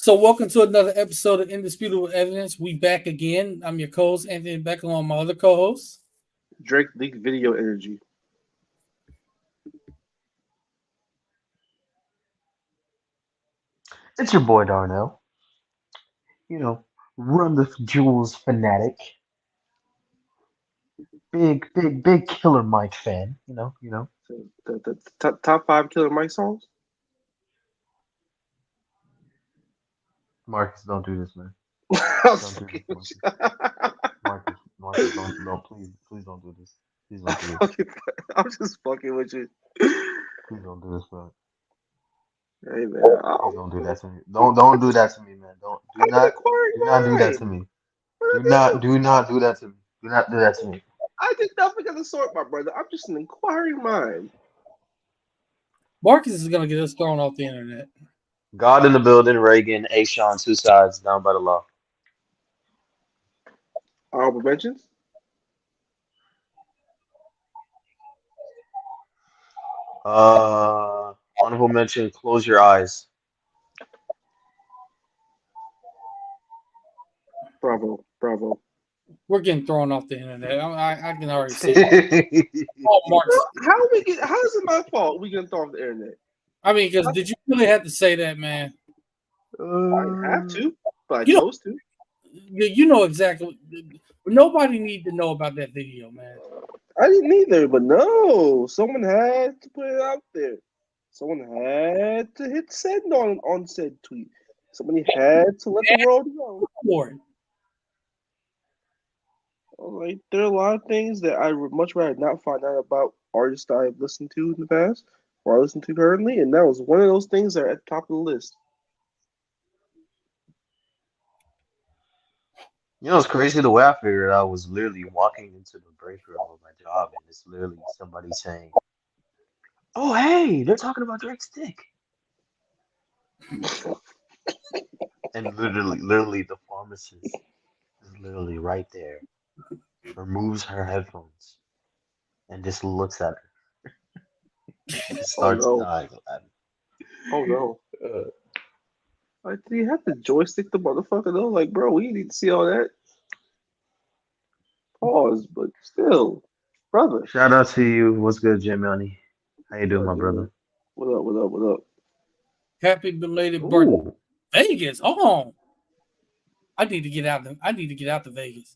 So, welcome to another episode of Indisputable Evidence. We back again. I'm your co-host Anthony Beck, along with my other co-host. Drake leaked video energy. It's your boy Darnell. You know, run the jewels fanatic. Big Killer Mike fan. So the top five Killer Mike songs. Marcus, don't do this, man. I was Don't do fucking this, with Marcus. you. Marcus, don't, please don't do this. Please don't do this. I'm just fucking with you. Please don't do this, bro. Hey man, Please don't do that to me. Don't do that to me, man. I'm an inquiring Do not do that to mind. me. What I do? Do not do that to me. Do not do that to me. I did nothing of the sort, my brother. I'm just an inquiring mind. Marcus is going to get us thrown off the internet. God in the building, Reagan, A. Sean, two sides, down by the law. Honorable mentions. Honorable mention, close your eyes. Bravo, bravo. We're getting thrown off the internet. I can already see it. Oh, Marcus. How is it my fault we get thrown off the internet? I mean, because did you really have to say that, man? I didn't have to, but I You know- chose to. You know exactly. Nobody need to know about that video, man. I didn't either, but no, someone had to put it out there. Someone had to hit send on said tweet. Somebody had to let the world know. For it. Like there are a lot of things that I would much rather not find out about artists I've listened to in the past or I listen to currently, and that was one of those things that are at the top of the list. You know, it's crazy. The way I figured it out was literally walking into the break room of my job, and it's literally somebody saying, "Oh, hey, they're talking about Drake's dick," and literally, the pharmacist is literally right there, removes her headphones, and just looks at her, and starts no. dying laughing. Oh no. Like, do you have to joystick the motherfucker though? Like, bro, we need to see all that. Pause, but still, brother. Shout out to you. What's good, Jimmy? How you doing, my brother? What up? What up? What up? Happy belated birthday, Ooh, Vegas. Oh, I need to get out. I need to get out to Vegas.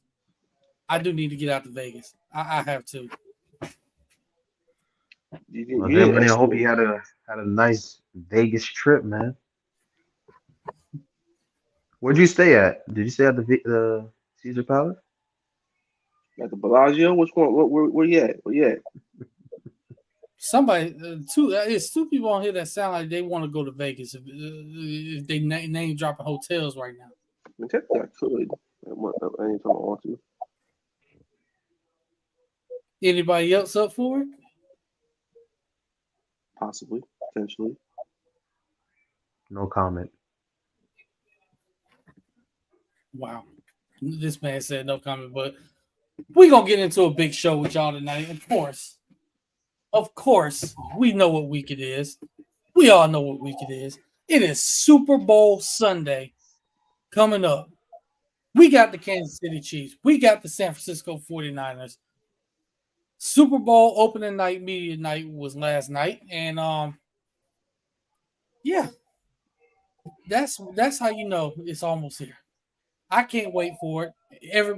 I do need to get out to Vegas. I have to. well, Jimmy, I hope you had a nice Vegas trip, man. Where'd you stay at? Did you stay at the Caesar Palace? At the Bellagio. Which one? Where you at? Where you at? Somebody, it's two people on here that sound like they want to go to Vegas if they name dropping hotels right now. I mean, technically, I could. Anytime I want to. Anybody else up for it? Possibly, potentially. No comment. Wow. This man said no comment, but we're going to get into a big show with y'all tonight. Of course, we know what week it is. We all know what week it is. It is Super Bowl Sunday coming up. We got the Kansas City Chiefs. We got the San Francisco 49ers. Super Bowl opening night, media night was last night. And yeah, that's how you know it's almost here. I can't wait for it.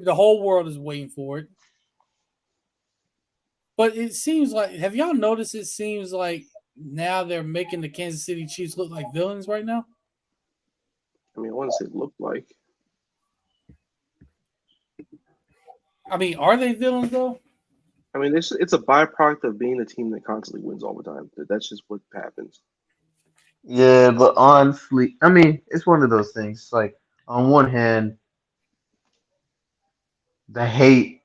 The whole world is waiting for it. But it seems like, have y'all noticed? It seems like now they're making the Kansas City Chiefs look like villains right now. I mean, I want to say look like. I mean, are they villains though? I mean, it's a byproduct of being a team that constantly wins all the time. That's just what happens. Yeah, but honestly, I mean, it's one of those things. Like on one hand, the hate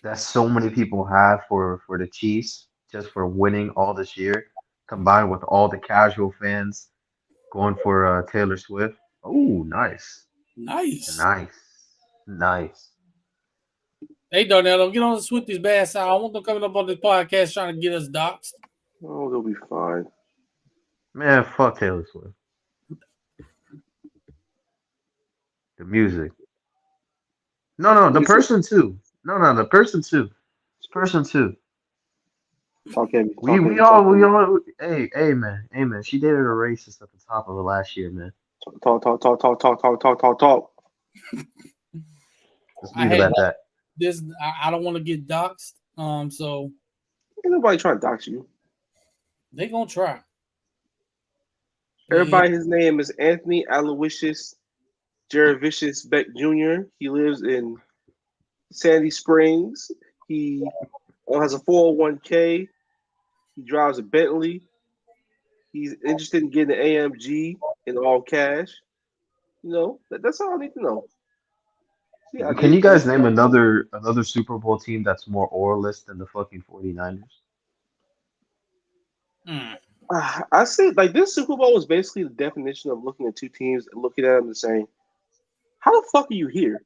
that so many people have for the Chiefs just for winning all this year, combined with all the casual fans going for Taylor Swift. Oh, nice, Nice. nice, nice. Hey, Darnell, get on the Swifties bad side. I want them coming up on this podcast trying to get us doxxed. Oh, they'll be fine. Man, fuck Taylor Swift. music. No, the person too. No, the person too. Person too. Talk heavy. We Talk we heavy. all Talk we heavy. all hey man. She dated a racist at the top of the last year, man. Talk. Talk. Talk. Talk. Talk. Talk. Talk. Talk. Talk. Just I leave it had at that. this. I don't want to get doxxed. So Ain't nobody trying to dox you. they gonna try. Everybody, his name is Anthony Aloysius Jerevicius Beck Jr. He lives in Sandy Springs. He has a 401k. He drives a Bentley. He's interested in getting an AMG in all cash. You know, that's all I need to know. See, I Can did. you guys name another Super Bowl team that's more oralist than the fucking 49ers? Mm. I say like this Super Bowl is basically the definition of looking at two teams and looking at them and saying, "How the fuck are you here?"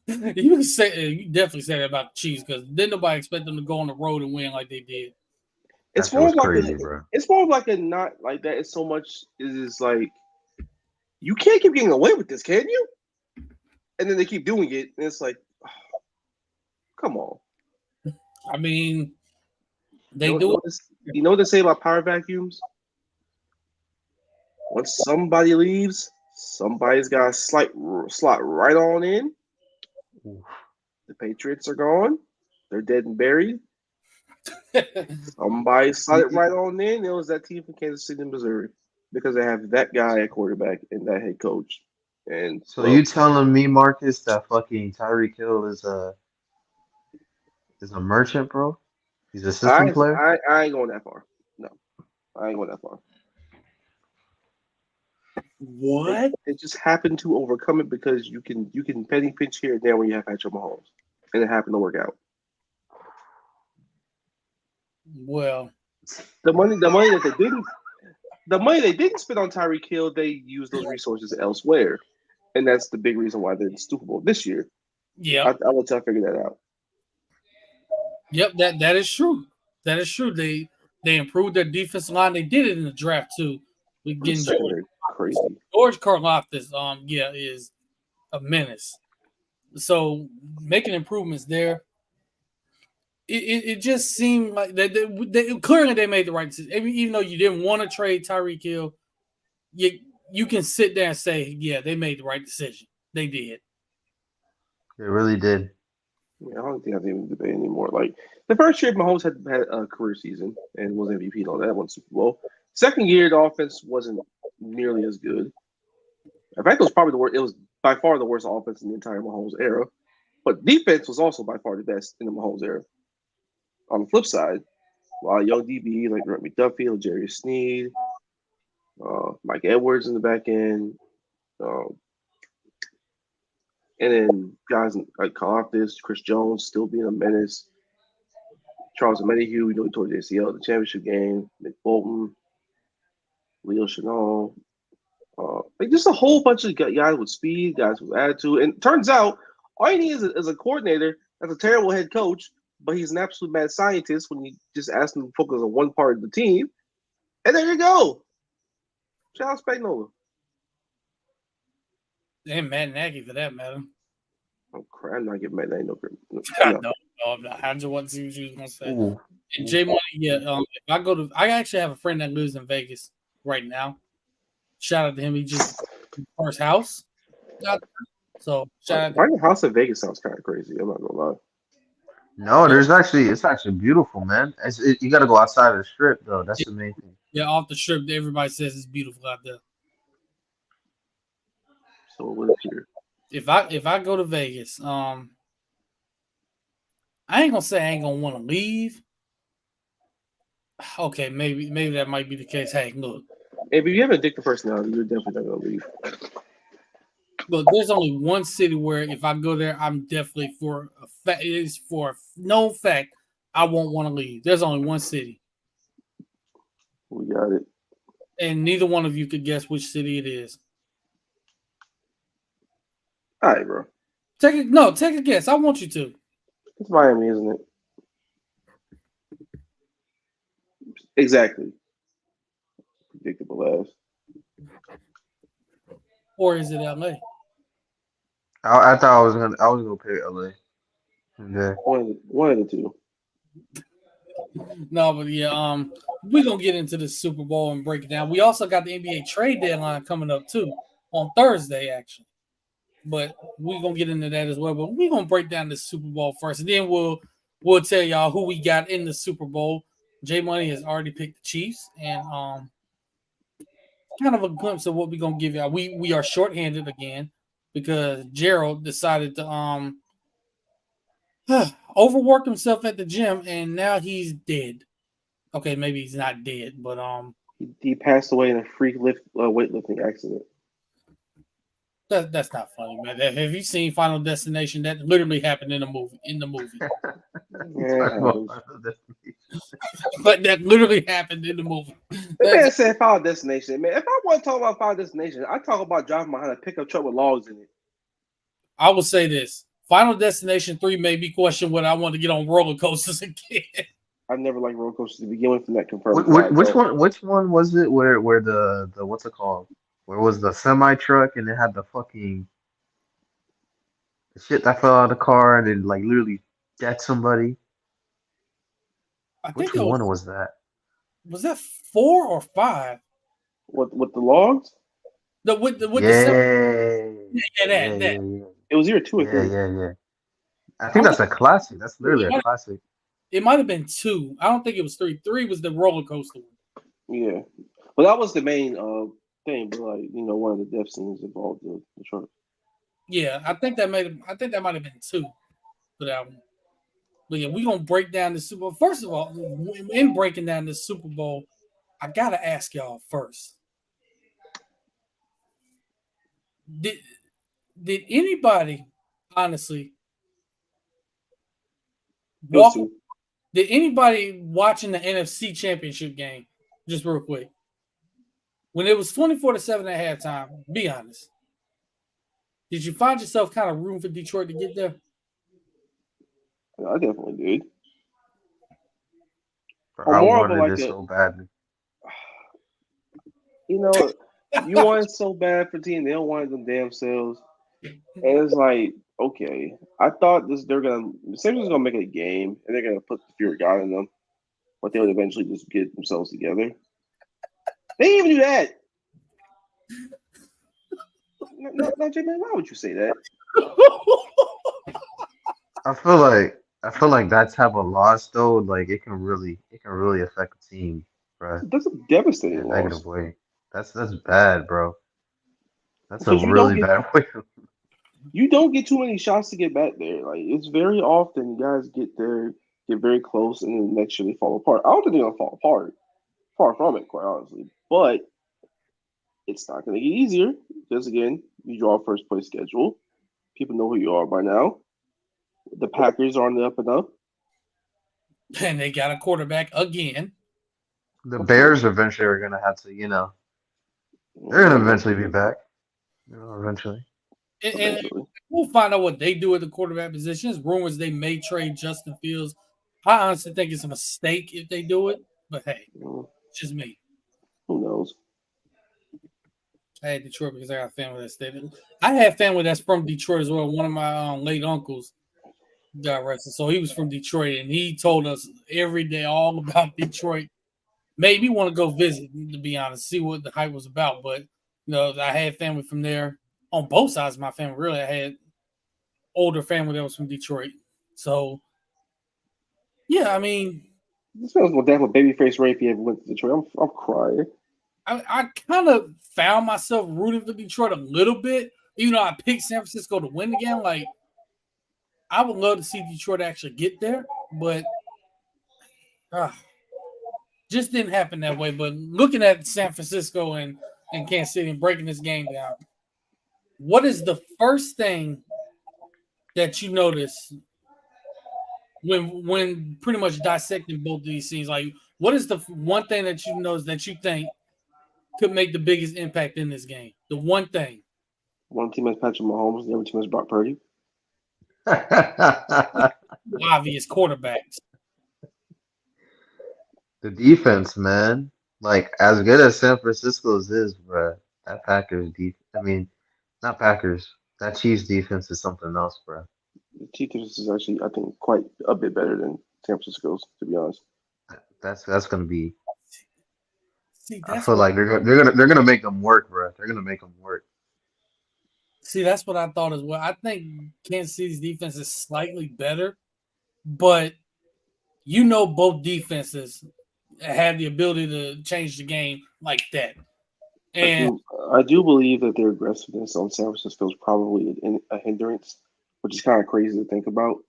You definitely say that about the Chiefs because then nobody expect them to go on the road and win like they did. That It's shit more was of like crazy, bro. it's more of like a not like that. It's so much is like you can't keep getting away with this, can you? And then they keep doing it, and it's like, oh, come on. I mean, they You do know, you know what they say about power vacuums? Once somebody leaves, somebody's got to slot right on in. Oof. The Patriots are gone. They're dead and buried. it. Somebody slotted right on in. It was that team from Kansas City, Missouri, because they have that guy at quarterback and that head coach. And So well, you telling me, Marcus, that fucking Tyreek Hill is a merchant, bro? He's a system player? I ain't going that far. No, I ain't going that far. What? They just happened to overcome it because you can penny pinch here and there when you have Patrick Mahomes, and it happened to work out. Well, The money they didn't spend on Tyreek Hill, they used those resources elsewhere, and that's the big reason why they're in the Super Bowl this year. yeah, I'll let y'all figure that out. yep. That is true. That is true. They improved their defensive line. They did it in the draft too. We The getting secondary, crazy. George Karlaftis. Is a menace. So making improvements there. It just seemed like clearly they made the right decision. Even though you didn't want to trade Tyreek Hill, you can sit there and say, yeah, they made the right decision. They did. They really did. Yeah, I don't think I can even debate anymore. Like the first year, Mahomes had a career season and was MVP and all that. Won Super Bowl. Second year, the offense wasn't nearly as good. In fact, it was probably the worst. It was by far the worst offense in the entire Mahomes era. But defense was also by far the best in the Mahomes era. On the flip side, while young DB like Brett McDuffie, Jerry Sneed, Mike Edwards in the back end, um, and then guys like Karlaftis, Chris Jones still being a menace. Charles Omenihu, he tore the ACL at the championship game. Nick Bolton, Leo Chenal, like just a whole bunch of guys with speed, guys with attitude. And turns out, all you need is a coordinator that's a terrible head coach, but he's an absolute mad scientist when you just ask him to focus on one part of the team. And there you go. Shout out Spagnuolo. And Matt Nagy for that matter. Oh, crap. I'm not getting mad. That ain't no great. No, I'm not. I just want to see what you was gonna say. Ooh. And J Money, yeah. If I actually have a friend that lives in Vegas right now. Shout out to him. He just first house. So shout out. Buying a house in Vegas sounds kind of crazy. I'm not gonna lie. No, it's actually beautiful, man. You got to go outside of the strip, though. That's the main thing. Yeah, off the strip, everybody says it's beautiful out there. So what is here? If I go to Vegas, I ain't gonna say I ain't gonna want to leave. Okay, maybe that might be the case. Hey, look, If you have a addictive personality, you're definitely not gonna leave. there's only one city where if I go there, I'm definitely for a fact. It is for no fact I won't want to leave. There's only one city, We got it. and neither one of you could guess which city it is. All right, bro. Take a guess. I want you to. It's Miami, isn't it? Exactly. Predictable ass. Or is it LA? I thought I was gonna pick LA. Yeah. One of the two. No, but yeah, we're gonna get into the Super Bowl and break it down. We also got the NBA trade deadline coming up too on Thursday, actually. But we're gonna get into that as well. But we're gonna break down the Super Bowl first, and then we'll tell y'all who we got in the Super Bowl. J Money has already picked the Chiefs, and kind of a glimpse of what we're gonna give y'all. We are shorthanded again because Gerald decided to overwork himself at the gym, and now he's dead. Okay, maybe he's not dead, but He passed away in a freak weightlifting accident. that's not funny, man. Have you seen Final Destination? That literally happened in the movie. Yeah, it happens. But that literally happened in the movie. That man said Final Destination. Man, if I want to talk about Final Destination, I talk about driving behind a pickup truck with logs in it. I will say this: Final Destination 3 made me question whether I want to get on roller coasters again. I've never liked roller coasters to begin with, and that confirmed. Which one? Which one was it? Where the what's it called? Where was the semi truck and it had the fucking the shit that fell out of the car and it like literally decked somebody? I Which think one was that? was that 4 or 5. With the logs? With the Yeah, that. It was either 2 or 3. yeah. I think that's a classic. That's literally a classic. It might have been 2. I don't think it was 3. 3 was the roller coaster one. Yeah, well, that was the main thing. But like one of the death scenes involved the truck. Yeah, I think that might have been 2 for that one. But yeah, we're gonna break down the Super Bowl. First of all, in breaking down the Super Bowl, I gotta ask y'all first. Did anybody honestly did anybody watching the NFC Championship game, just real quick, when it was 24-7 at halftime, be honest, did you find yourself kind of rooting for Detroit to get there? Yeah, I definitely did. I wanted it so badly. You want it so bad for team, they don't want it them damn selves. And it's like, okay, I thought Simpsons gonna make it a game and they're gonna put the fear of God in them, but they would eventually just get themselves together. They didn't even do that. No, J-Man, why would you say that? I feel like that type of loss though, like it can really affect a team, bro. That's a devastating In a loss. negative way. That's bad, bro. That's Because a really bad way. You don't get too many shots to get back there. Like it's very often guys get there, get very close, and then next year they fall apart. I don't think they're gonna fall apart. Far from it, quite honestly. But it's not gonna get easier. Because again, you draw a first place schedule. People know who you are by now. The Packers are on the up and up. And they got a quarterback again. The Bears eventually are gonna have to, they're gonna eventually be back. Eventually. And we'll find out what they do at the quarterback positions. Rumors they may trade Justin Fields. I honestly think it's a mistake if they do it, but hey, it's just me. Who knows? I had Detroit because I got family that's there. I have family that's from Detroit as well. One of my late uncles got arrested, so he was from Detroit, and he told us every day all about Detroit. Made me want to go visit, to be honest, see what the hype was about. But I had family from there on both sides of my family. Really, I had older family that was from Detroit. So, yeah, I mean, this feels like damn a babyface rape. He ever went to Detroit. I'm crying. I kind of found myself rooting for Detroit a little bit. Even though I picked San Francisco to win again, like I would love to see Detroit actually get there, but just didn't happen that way. But looking at San Francisco and Kansas City and breaking this game down, what is the first thing that you notice when pretty much dissecting both of these scenes? Like, what is the one thing that you notice that you think could make the biggest impact in this game? The one thing. One team has Patrick Mahomes, the other team has Brock Purdy. Obvious quarterbacks. The defense, man. Like, as good as San Francisco's is, bro, that Packers defense. I mean, not Packers. That Chiefs defense is something else, bro. The Chiefs is actually, I think, quite a bit better than San Francisco's, to be honest. That's gonna be. See, I that's feel what like they're gonna make them work, bro. They're gonna make them work. that's what I thought as well. I think Kansas City's defense is slightly better, but both defenses have the ability to change the game like that. And I do believe that their aggressiveness on San Francisco is probably a hindrance, which is kind of crazy to think about.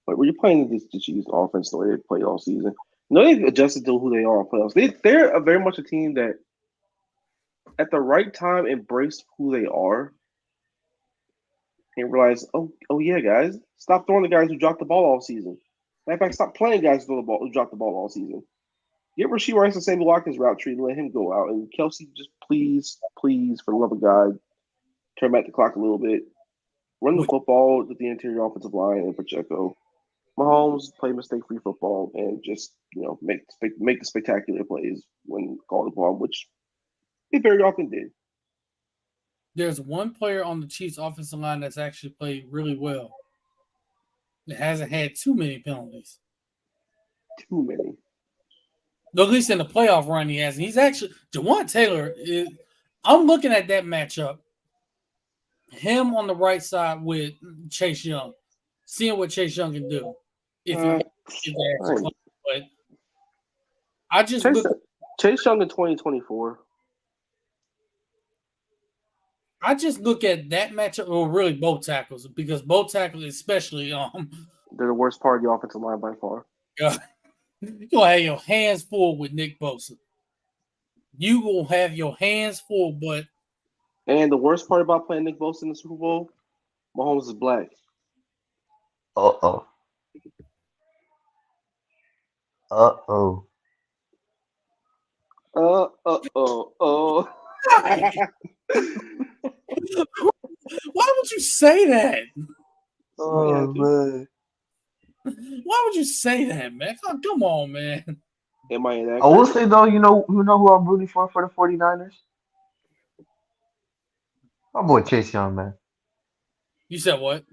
But when you're playing the Chiefs offense the way they played all season, they've adjusted to who they are in playoffs. They're very much a team that, at the right time, embraced who they are and realized, oh yeah, guys, stop throwing the guys who dropped the ball all season. Matter of fact, stop playing guys who dropped the ball all season. Get Rasheed Rice and Sammy Watkins route tree and let him go out. And Kelsey, just please, for the love of God, turn back the clock a little bit. Run the football with the interior offensive line and Pacheco. Mahomes play mistake-free football and just make the spectacular plays when called upon, which they very often did. there's one player on the Chiefs offensive line that's actually played really well. It hasn't had too many penalties. Too many. At least in the playoff run he has. He's actually Jawan Taylor. I'm looking at that matchup. Him on the right side with Chase Young, seeing what Chase Young can do. But I just Chase Young in 2024. I just look at that matchup, or really both tackles, because both tackles, especially they're the worst part of the offensive line by far. You're gonna have your hands full with Nick Bosa. You will have your hands full, but and the worst part about playing Nick Bosa in the Super Bowl, Mahomes is black. Uh-oh. Uh-oh. Oh. Why would you say that? Oh, man. Why would you say that, man? Come on, man. Am I inaccurate? I will say, though, you know who I'm rooting for the 49ers? My boy Chase Young, man. You said what?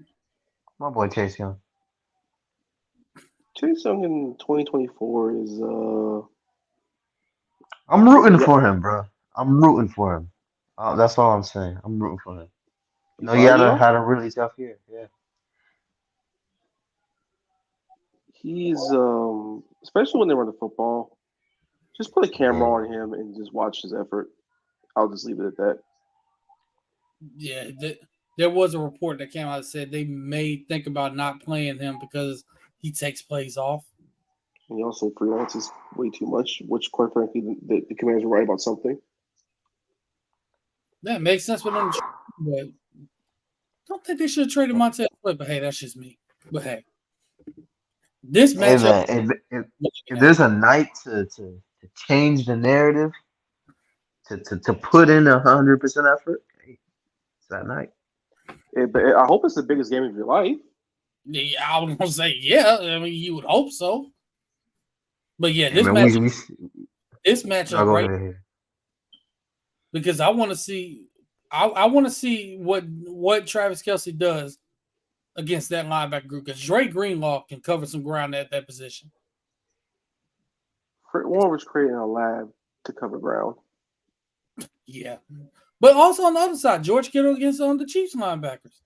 My boy Chase Young. Chase Young in 2024 is I'm rooting for him, bro. I'm rooting for him. That's all I'm saying. I'm rooting for him. No, he had a really tough year. Yeah. He's especially when they run the football, just put a camera on him and just watch his effort. I'll just leave it at that. Yeah, there was a report that came out that said they may think about not playing him because he takes plays off. And he also freelances way too much, which, quite frankly, the Commanders are right about something. That makes sense for them, but I don't think they should have traded Montez Sweat. But hey, that's just me. But hey, this matchup. Hey, man, if there's a night to change the narrative, to put in 100% effort, hey, it's that night. But I hope it's the biggest game of your life. Yeah, I was gonna say yeah. I mean, you would hope so. But yeah, this matchup, right? Ahead. Because I want to see, I want to see what Travis Kelce does against that linebacker group, because Dre Greenlaw can cover some ground at that position. Fred Warner was creating a lab to cover ground. Yeah, but also on the other side, George Kittle against the Chiefs linebackers.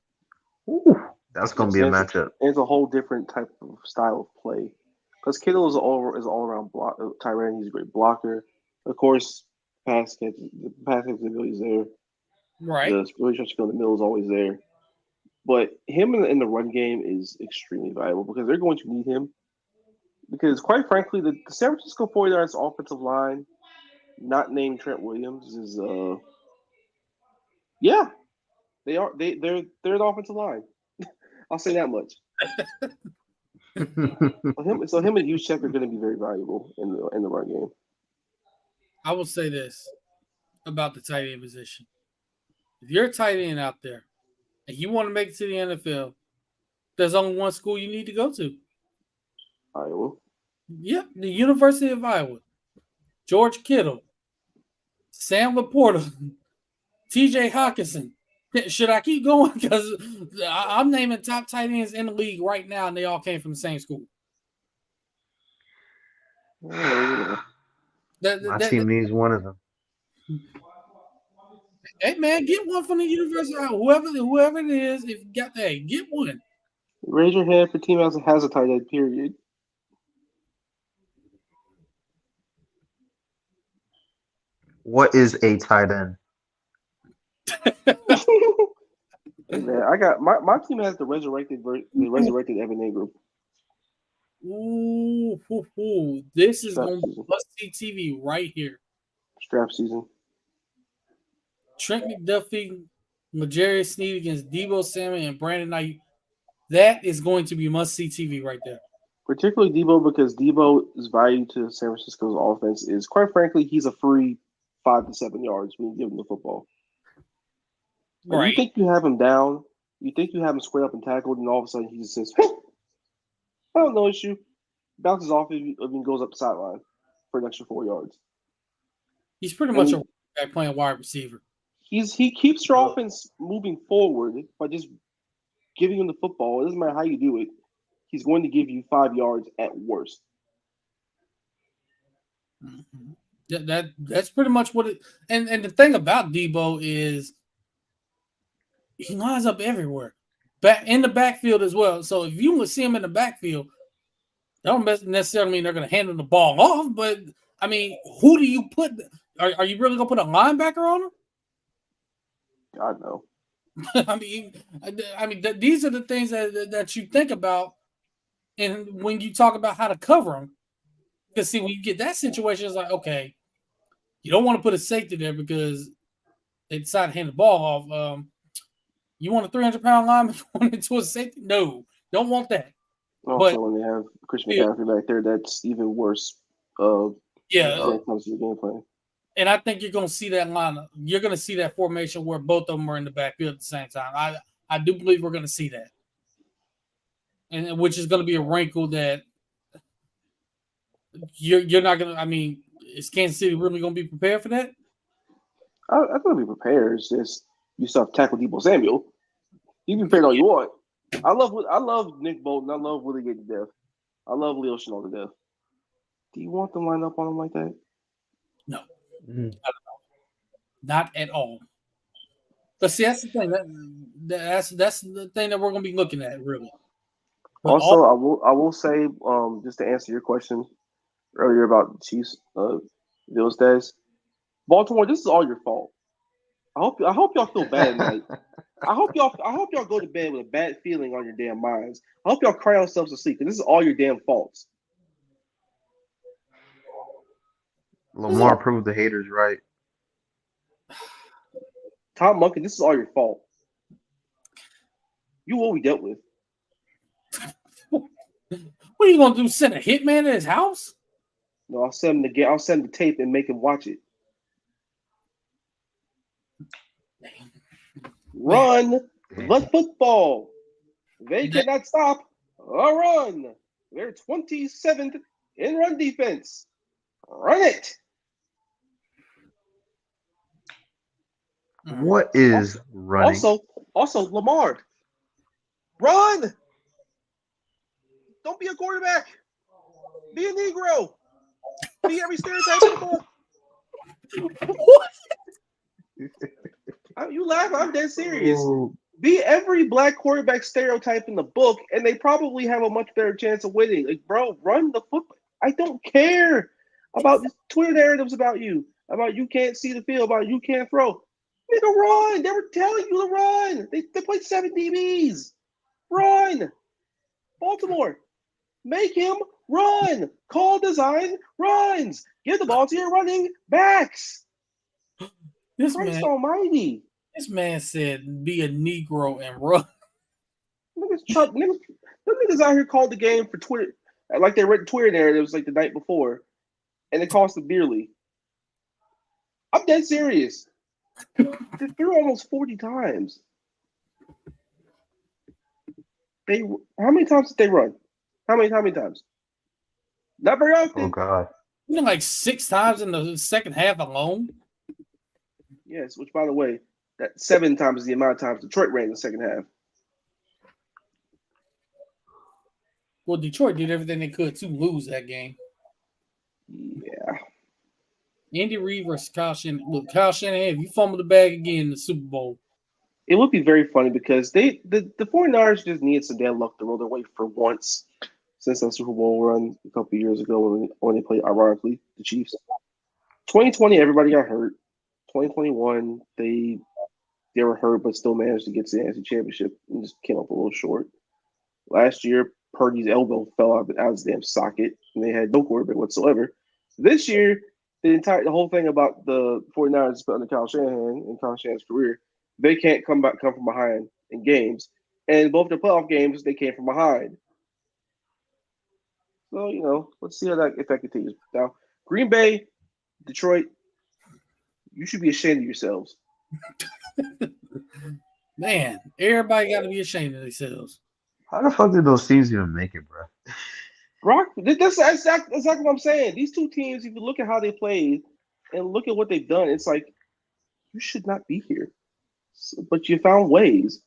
Ooh, that's gonna be a matchup. It's a whole different type of style of play. Because Kittle is all around block. Tyrann, he's a great blocker. Of course, pass capability is there. Right. The really stretch in the middle is always there. But him in the run game is extremely valuable because they're going to need him. Because quite frankly, the San Francisco 49ers offensive line, not named Trent Williams, is yeah, they are. They're the offensive line. I'll say that much. So him and Juszczyk are going to be very valuable in the run game. I will say this about the tight end position: if you're a tight end out there and you want to make it to the NFL, there's only one school you need to go to. Iowa. Yep, the University of Iowa. George Kittle, Sam Laporta, T.J. Hawkinson. Should I keep going? Because I'm naming top tight ends in the league right now, and they all came from the same school. Yeah. My team needs one of them. Hey man, get one from the university. Whoever it is, if you got that, get one. Raise your hand for team has a tight end. Period. What is a tight end? Man, I got my team has the resurrected Evan Ingram. Ooh, this is Strap going to be season. must-see TV right here. Strap season. Trent McDuffie, Majarius Sneed against Debo Samuel and Brandon Knight. That is going to be must-see TV right there. Particularly Debo, because Debo's value to San Francisco's offense is, quite frankly, he's a free 5 to 7 yards when you give him the football. Like, Right. You think you have him down, you think you have him squared up and tackled, and all of a sudden he just says, "Hey, oh, no issue." Bounces off and goes up the sideline for an extra 4 yards. He's pretty much a back playing wide receiver. He keeps your offense moving forward by just giving him the football. It doesn't matter how you do it. He's going to give you 5 yards at worst. Mm-hmm. That's pretty much what it. And the thing about Debo is he lines up everywhere, back in the backfield as well. So if you would see him in the backfield, that don't necessarily mean they're going to hand him the ball off. But I mean, who do you put? Are you really going to put a linebacker on him? God no. I mean, these are the things that you think about, and when you talk about how to cover them. Because see, when you get that situation, it's like, okay, you don't want to put a safety there because they decide to hand the ball off. You want a 300-pound lineman going into a safety? No, don't want that. Also, when they have Christian McCaffrey back there, that's even worse. When it comes to the game plan. And I think you're going to see that lineup. You're going to see that formation where both of them are in the backfield at the same time. I do believe we're going to see that, and which is going to be a wrinkle that you're not going to. I mean, is Kansas City really going to be prepared for that? I'm going to be prepared. It's just you still have to tackle Debo Samuel. You can prepared all you want. I love Nick Bolton. I love Willie Gay to death. I love Leo Chenal to death. Do you want them lined up on him like that? No. Not at all. But see, that's the thing. That's the thing that we're going to be looking at, really. But also, I will say, just to answer your question earlier about the Chiefs, those days, Baltimore, this is all your fault. I hope y'all feel bad tonight. I hope y'all go to bed with a bad feeling on your damn minds. I hope y'all cry yourselves to sleep, because this is all your damn faults. Lamar proved the haters right. Tom Monken, this is all your fault. You what we dealt with. What are you gonna do? Send a hitman to his house? No, I'll send the tape and make him watch it. Run the football. They cannot stop a run. They're 27th in run defense. Run it. What is running? Also, Lamar, run. Don't be a quarterback. Be a Negro. Be every stereotype in the book. What? You laugh. I'm dead serious. Ooh. Be every black quarterback stereotype in the book, and they probably have a much better chance of winning. Like, bro, run the football. I don't care about the Twitter narratives about you can't see the field, about you can't throw. Nigga, run. They were telling you to run. They played 7 DBs. Run. Baltimore, make him run. Call design runs. Give the ball to your running backs. Christ almighty. This man said be a Negro and run. Niggas out here called the game for Twitter. Like they read Twitter narratives like the night before. And it cost them dearly. I'm dead serious. They threw almost 40 times. How many times did they run? How many times? Not very often. Oh God. Like 6 times in the second half alone. Yes, which by the way, That 7 times the amount of times Detroit ran in the second half. Well, Detroit did everything they could to lose that game. Yeah. Andy Reid versus Kyle Shanahan. Look, Kyle Shanahan, if you fumble the bag again in the Super Bowl, It would be very funny because the 49ers just needed some damn luck to roll their way for once since that Super Bowl run a couple of years ago when they played, ironically, the Chiefs. 2020, everybody got hurt. 2021, they were hurt but still managed to get to the NFC Championship and just came up a little short. Last year, Purdy's elbow fell out of his damn socket and they had no quarterback whatsoever. This year, the whole thing about the 49ers put under Kyle Shanahan and Kyle Shanahan's career, they can't come from behind in games. And both the playoff games, they came from behind. So, let's see if that continues. Now, Green Bay, Detroit, you should be ashamed of yourselves. man, everybody got to be ashamed of themselves. How the fuck did those teams even make it, bro? Brock, that's exactly what I'm saying. These two teams, if you look at how they played and look at what they've done, it's like you should not be here, but you found ways.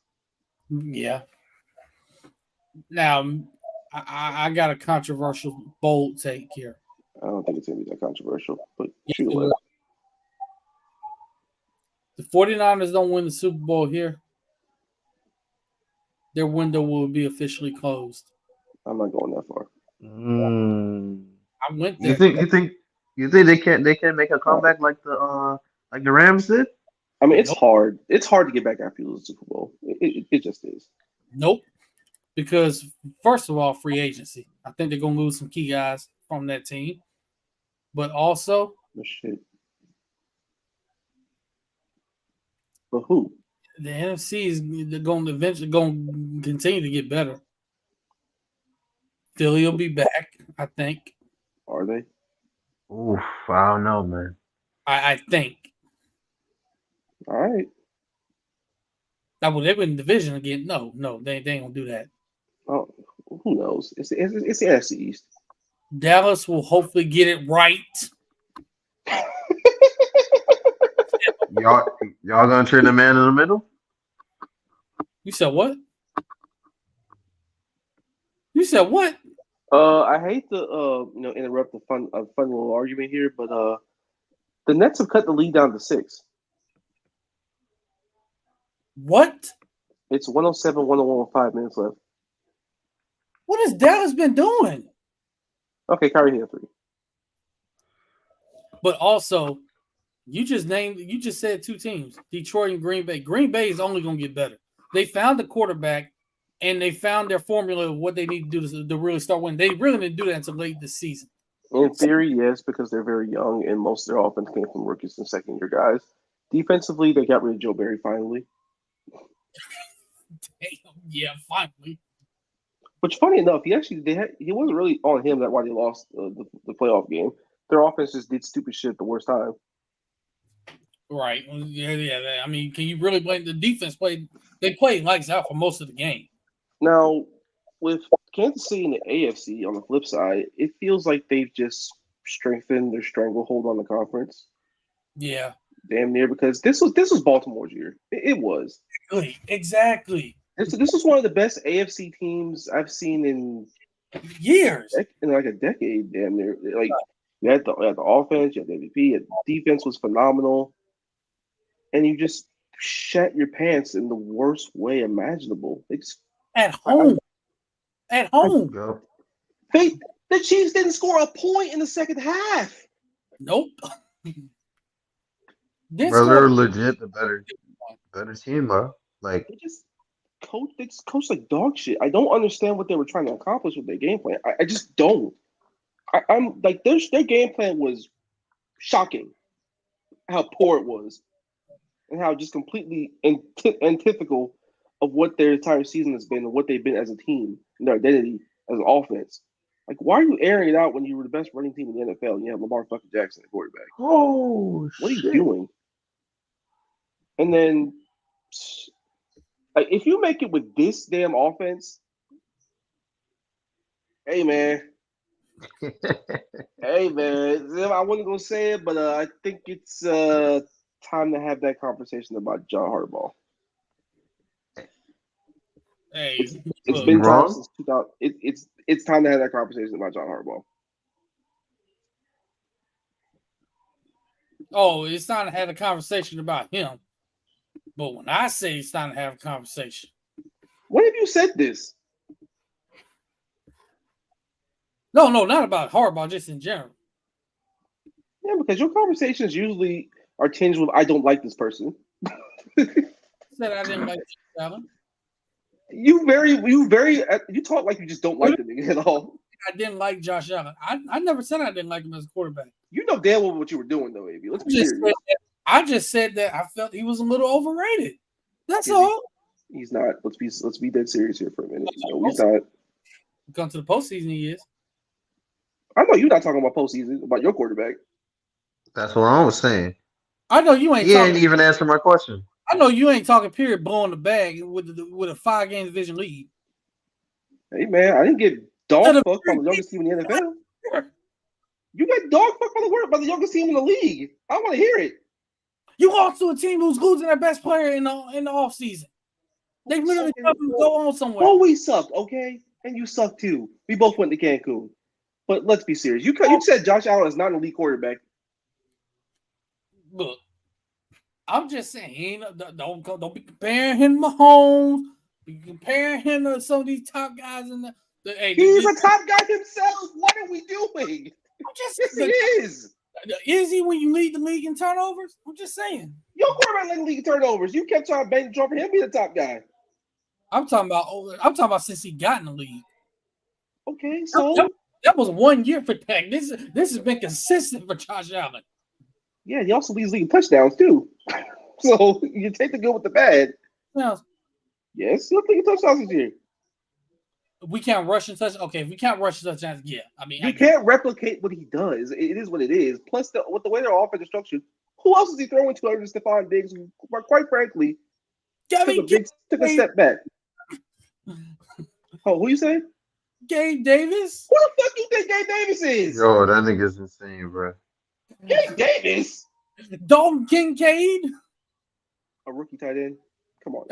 Yeah. Now, I got a controversial, bold take here. I don't think it's gonna be that controversial, but Yes, shoot it away. will. The 49ers don't win the Super Bowl here, their window will be officially closed. I'm not going that far. I went You there. think they can't make a comeback like the Rams did? I mean, it's Nope. hard. It's hard to get back after you lose the Super Bowl. It just is. Nope. Because, first of all, free agency. I think they're going to lose some key guys from that team. But also, No shit. But who? the NFC is going to eventually going to continue to get better. Philly will be back, I think. Are they? Oof, I don't know, man. I think. All right. Now, will they win the division again? No, they ain't going to do that. Oh, who knows? It's the NFC East. Dallas will hopefully get it right. Y'all gonna trade the man in the middle? You said what? You said what? I hate to interrupt a fun little argument here, but the Nets have cut the lead down to 6. What? It's 107, 101 with 5 minutes left. What has Dallas been doing? Okay, Kyrie hit 3. But also, you just said 2 teams, Detroit and Green Bay. Green Bay is only going to get better. They found the quarterback, and they found their formula of what they need to do to really start winning. They really didn't do that until late this season. In theory, yes, because they're very young, and most of their offense came from rookies and second-year guys. Defensively, they got rid of Joe Barry finally. Damn, yeah, finally. Which, funny enough, he wasn't really on him that why they lost the playoff game. Their offense just did stupid shit at the worst time. Right. Yeah. I mean, can you really blame the defense? They played lights out for most of the game. Now, with Kansas City and the AFC on the flip side, it feels like they've just strengthened their stranglehold on the conference. Yeah. Damn near, because this was Baltimore's year. It was. Exactly. This was one of the best AFC teams I've seen in years. In like a decade, damn near. Like you had the offense, you had the MVP, the defense was phenomenal, and you just shat your pants in the worst way imaginable. At home. Go. The Chiefs didn't score a point in the second half. Nope. Bro, they're legit the better team, bro. Like they just coach like dog shit. I don't understand what they were trying to accomplish with their game plan. I just don't. I'm like their game plan was shocking. How poor it was, and how just completely antithetical of what their entire season has been and what they've been as a team and their identity as an offense. Like, why are you airing it out when you were the best running team in the NFL and you have Lamar fucking Jackson at quarterback? oh, what are you doing? And then, like, if you make it with this damn offense, hey man, I wasn't gonna say it, but I think it's time to have that conversation about John Harbaugh. Hey, It's look, been time wrong? since 2000. It's time to have that conversation about John Harbaugh. oh, it's time to have a conversation about him. But when I say it's time to have a conversation, When have you said this? no, not about Harbaugh, just in general. Yeah, because your conversations usually are tinged with "I don't like this person." Said I didn't like Josh Allen. You talk like you just don't like the nigga at all. I didn't like Josh Allen. I never said I didn't like him as a quarterback. You know damn well what you were doing, though, baby. Let's be serious. I just said that I felt he was a little overrated. That's Is he? all. He's not. Let's be dead serious here for a minute. No, he's not. Come to the postseason, he is. I know you're not talking about postseason about your quarterback. That's what I was saying. I know you ain't He talking. ain't even answer my question. I know you ain't talking. Period. Blowing the bag with a 5-game division lead. Hey man, I didn't get dog fucked by the youngest team in the NFL. You got dog fucked by the youngest team in the league. I want to hear it. You lost to a team who's losing their best player in the offseason. They literally couldn't go on somewhere. Oh, we sucked, okay? And you suck too. We both went to Cancun. But let's be serious. You said Josh Allen is not an elite quarterback. Look, I'm just saying, don't be comparing him to Mahomes. Be comparing him to some of these top guys in the. He's a top guy himself. What are we doing? Yes, he is. Is he when you lead the league in turnovers? I'm just saying. Your quarterback led the league in turnovers. You kept trying to bang the drum for him being the top guy. I'm talking about since he got in the league. Okay, so that was 1 year for Tech. This has been consistent for Josh Allen. Yeah, he also leads league in touchdowns too. So you take the good with the bad. Now, yes, he'll lead in touchdowns this year. We can't rush and touch. Okay, if we can't rush and touchdowns, yeah. I mean, you can't replicate what he does. It is what it is. Plus, with the way their offense is structured, who else is he throwing to other than Stephon Diggs? Who, quite frankly, took a step back. Oh, who you say? Gabe Davis. Who the fuck you think Gabe Davis is? Yo, that nigga's insane, bro. Gabe Davis. Dalton Kincaid. A rookie tight end. Come on.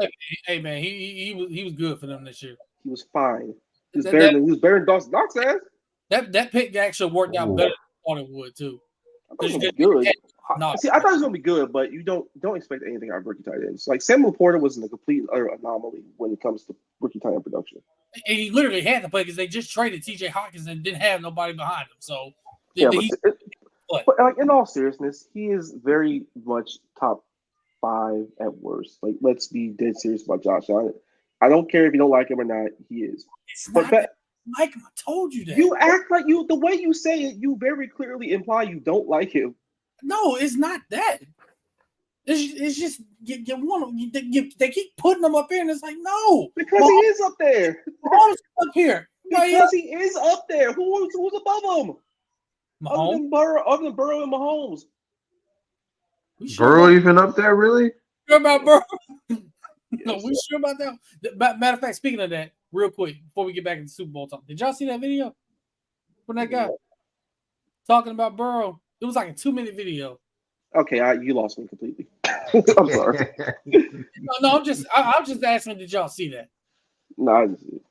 Hey man, he was good for them this year. He was fine. He was better than Dawson Knox has. That pick actually worked out better than I thought it would too. I thought it was good. See, I thought it was gonna be good, but you don't expect anything out of rookie tight ends. Like Samuel Porter was a complete utter anomaly when it comes to rookie tight end production. And he literally had to play because they just traded T.J. Hawkins and didn't have nobody behind him. So but like in all seriousness, he is very much top 5 at worst. Like, let's be dead serious about Josh Allen. I don't care if you don't like him or not. He is. It's not like him. I told you that. You act like the way you say it, you very clearly imply you don't like him. No, it's not that. It's just they keep putting him up here, and it's like no, because he is up there. Mahomes up here because he is up there. Who's above him? Mahomes? Other than Burrow and Mahomes. Burrow even up there, really? Sure about Burrow? No, we sure about that. Matter of fact, speaking of that, real quick before we get back into Super Bowl talk, did y'all see that video from that guy talking about Burrow? It was like a 2-minute video. Okay, you lost me completely. I'm sorry. No, I'm just asking, did y'all see that? No, I didn't see it.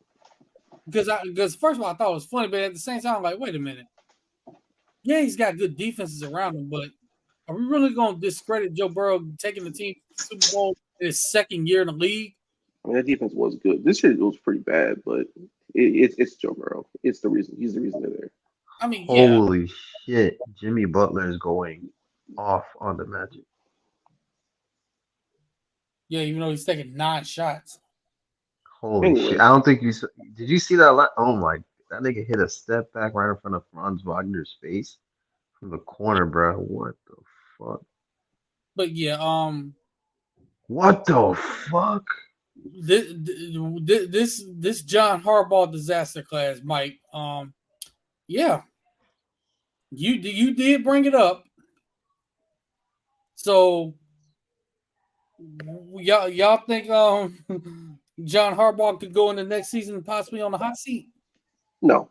Because first of all, I thought it was funny, but at the same time, I'm like, wait a minute. Yeah, he's got good defenses around him, but are we really going to discredit Joe Burrow taking the team to the Super Bowl in his second year in the league? I mean, that defense was good. This year it was pretty bad, but it's Joe Burrow. It's the reason. He's the reason they're there. I mean, yeah. Holy shit. Jimmy Butler is going off on the Magic. Yeah, even though he's taking 9 shots. Holy shit. I don't think you – did you see that? Oh, my – that nigga hit a step back right in front of Franz Wagner's face from the corner, bro. What the fuck? But, yeah, what the fuck? This John Harbaugh disaster class, Mike. Yeah, you did bring it up. So y'all think John Harbaugh could go in the next season possibly on the hot seat? No.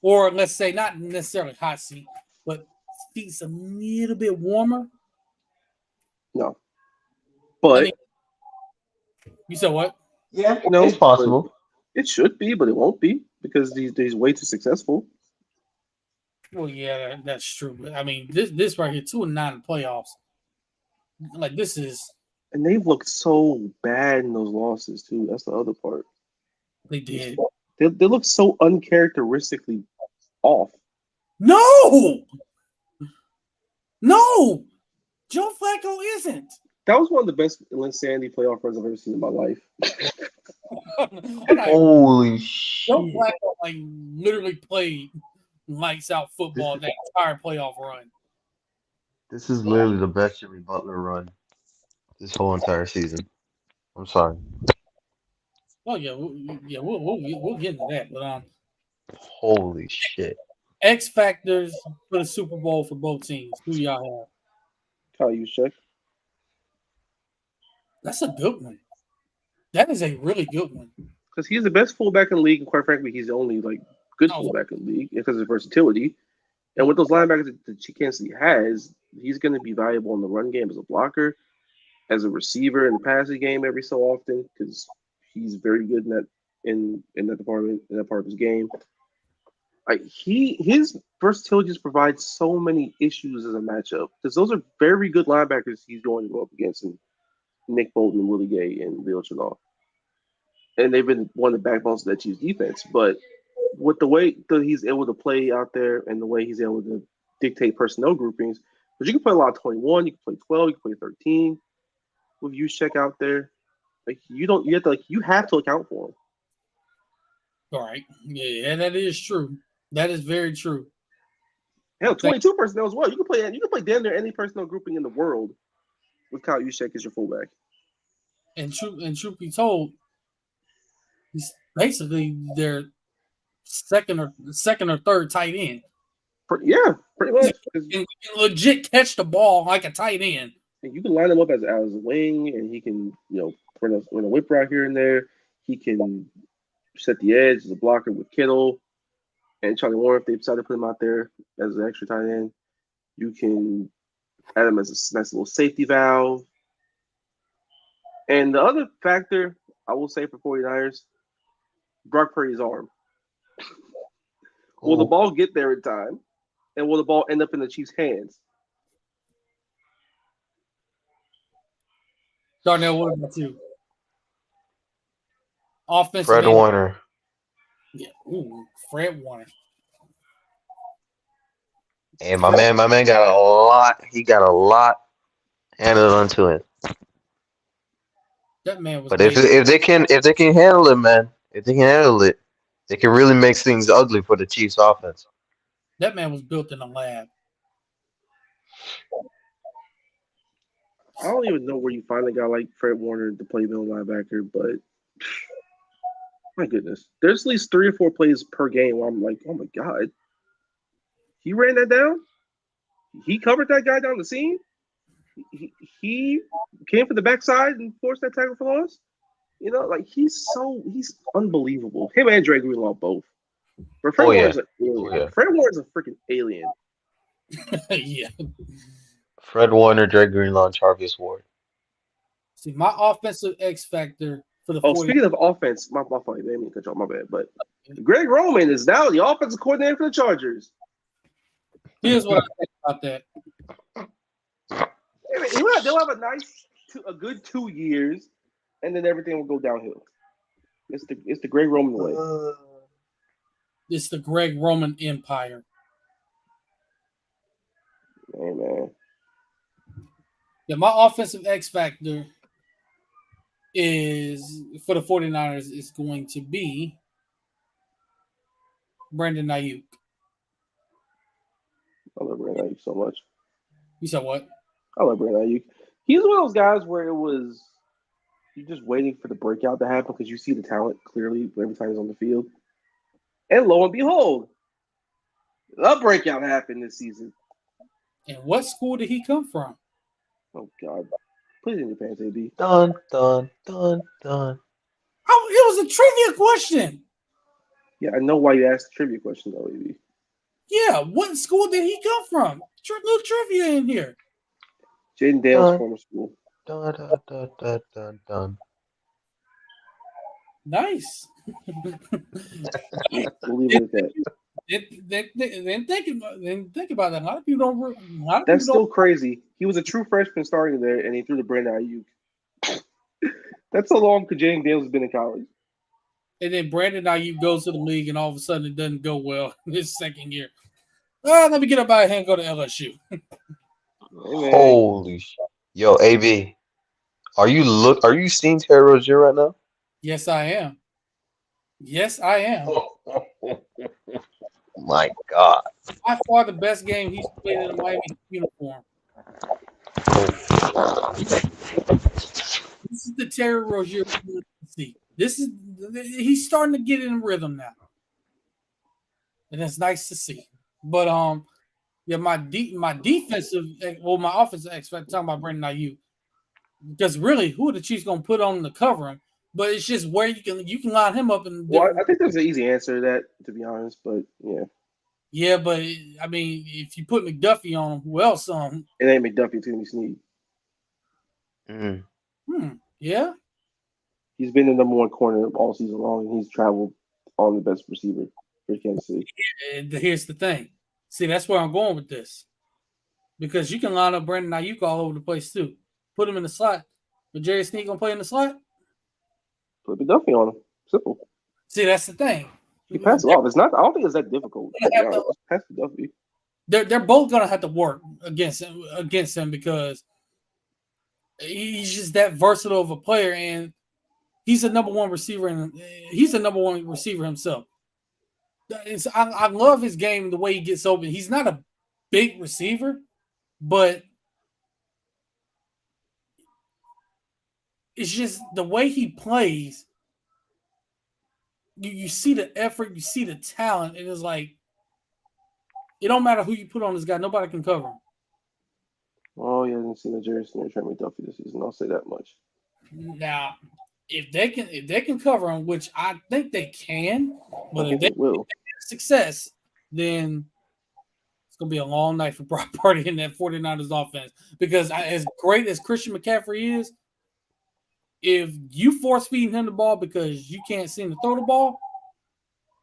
Or let's say not necessarily hot seat, but seats a little bit warmer. No, but mean, you said what? Yeah, no, it's possible. but it should be, but it won't be because he's way too successful. Well, yeah, that's true. But I mean, this right here, 2-9 in playoffs. Like this is And they've looked so bad in those losses too. That's the other part. they did. They look so uncharacteristically off. No, no, Joe Flacco isn't. That was one of the best Insanity playoff runs I've ever seen in my life. I'm like, Holy Joe shit! Flacco like literally played lights out football that entire playoff run. This is literally the best Jimmy Butler run this whole entire season. I'm sorry. Oh yeah, we'll get into that. But Holy shit! X factors for the Super Bowl for both teams. Who y'all have? Kyle Juszczyk. That's a good one. That is a really good one. Because he's the best fullback in the league, and quite frankly, he's the only good Oh. fullback in the league because of his versatility. And with those linebackers that Kansas City has, he's going to be valuable in the run game as a blocker, as a receiver in the passing game every so often because he's very good in that department, in that part of his game. His versatility just provides so many issues as a matchup because those are very good linebackers he's going to go up against, in Nick Bolton, Willie Gay, and Leo Chenal. And they've been one of the backbones of that Chiefs defense. But with the way that he's able to play out there and the way he's able to dictate personnel groupings, but you can play a lot of 21, you can play 12, you can play 13 with Juszczyk out there. You have to account for him. All right. Yeah, that is true. That is very true. Hell, 22 personnel as well. You can play damn near any personnel grouping in the world with Kyle Juszczyk as your fullback. And truth be told, he's basically their second or third tight end. Pretty much. And can legit catch the ball like a tight end. And you can line him up as a wing, and he can run a whip route here and there. He can set the edge as a blocker with Kittle and Charlie Warren if they decide to put him out there as an extra tight end. You can add him as a nice little safety valve. And the other factor I will say for 49ers, Brock Purdy's arm. Will the ball get there in time? And will the ball end up in the Chiefs' hands? Darnell, what about you? Offensive. Fred Warner. Yeah. Ooh, Fred Warner. And my man got a lot. He got a lot handed onto him. That man was. But if they can handle it, man, if they can handle it, they can really make things ugly for the Chiefs offense. That man was built in a lab. I don't even know where you find a guy like Fred Warner to play middle linebacker, but my goodness. There's at least 3 or 4 plays per game where I'm like, oh my God. He ran that down? He covered that guy down the seam? He came from the backside and forced that tackle for loss? He's unbelievable. Him and Dre Greenlaw both. But Fred Warner's an alien. Yeah. Fred Warner's a freaking alien. Yeah. Fred Warner, Dre Greenlaw, and Charvarius Ward. See, my offensive X factor for the 49ers. Speaking of offense, my fault. I didn't mean to cut you off, my bad. But Greg Roman is now the offensive coordinator for the Chargers. Here's what I think about that. They'll have a good 2 years, and then everything will go downhill. It's the Greg Roman way. It's the Greg Roman empire. Man. Yeah, my offensive X factor is for the 49ers is going to be Brandon Ayuk. I love Brandon Ayuk so much. You said what? I love Brandon Ayuk. He's one of those guys where you're just waiting for the breakout to happen because you see the talent clearly every time he's on the field. And lo and behold, the breakout happened this season. And what school did he come from? Oh, God. Put it in your pants, AB. Dun, dun, dun, dun. It was a trivia question. Yeah, I know why you asked the trivia question, though, AB. Yeah, what school did he come from? Little trivia in here. Jaden Dale's former school. Dun, dun, dun, dun, dun, dun. Nice. We'll leave it at that. Then think about that. A lot of people don't. A lot of That's people still crazy. He was a true freshman starting there, and he threw to Brandon Ayuk. That's how long Jaden Dales has been in college. And then Brandon Ayuk goes to the league, and all of a sudden it doesn't go well in his second year. Let me get up out of here and go to LSU. Hey, man. Holy shit. Yo, AB. Are you seeing Terry Rozier right now? Yes, I am. Yes, I am. My God. By far the best game he's played in a Miami uniform. This is the Terry Rozier we see. He's starting to get in rhythm now, and it's nice to see. But yeah, my offensive X factor, talking about Brandon Ayuk, because really, who are the Chiefs going to put on to cover him? But it's just where you can line him up in. Well, I think there's an easy answer to that, to be honest. But yeah. Yeah, but I mean, if you put McDuffie on him, who else on him? It ain't McDuffie, it's Timmy Snead. Yeah. He's been the number one corner all season long, and he's traveled on the best receiver for Kansas City. And here's the thing. See, that's where I'm going with this. Because you can line up Brandon Ayuk all over the place, too. Put him in the slot. But Jerry Snead going to play in the slot? Put McDuffie on him. Simple. See, that's the thing. He passed it off. It's not. I don't think it's that difficult. Pass McDuffie. They're both going to have to work against him because he's just that versatile of a player, and he's a number one receiver, and he's a number one receiver himself. I love his game, the way he gets open. He's not a big receiver, but it's just the way he plays. You see the effort, you see the talent, and it's like it don't matter who you put on this guy, nobody can cover him. Oh, yeah, I didn't see the Jerry Snead Trent McDuffie this season. I'll say that much. Now, if they can cover him, which I think they can, but if they will have success, then it's gonna be a long night for Brock Purdy in that 49ers offense. Because as great as Christian McCaffrey is, if you force feed him the ball because you can't seem to throw the ball,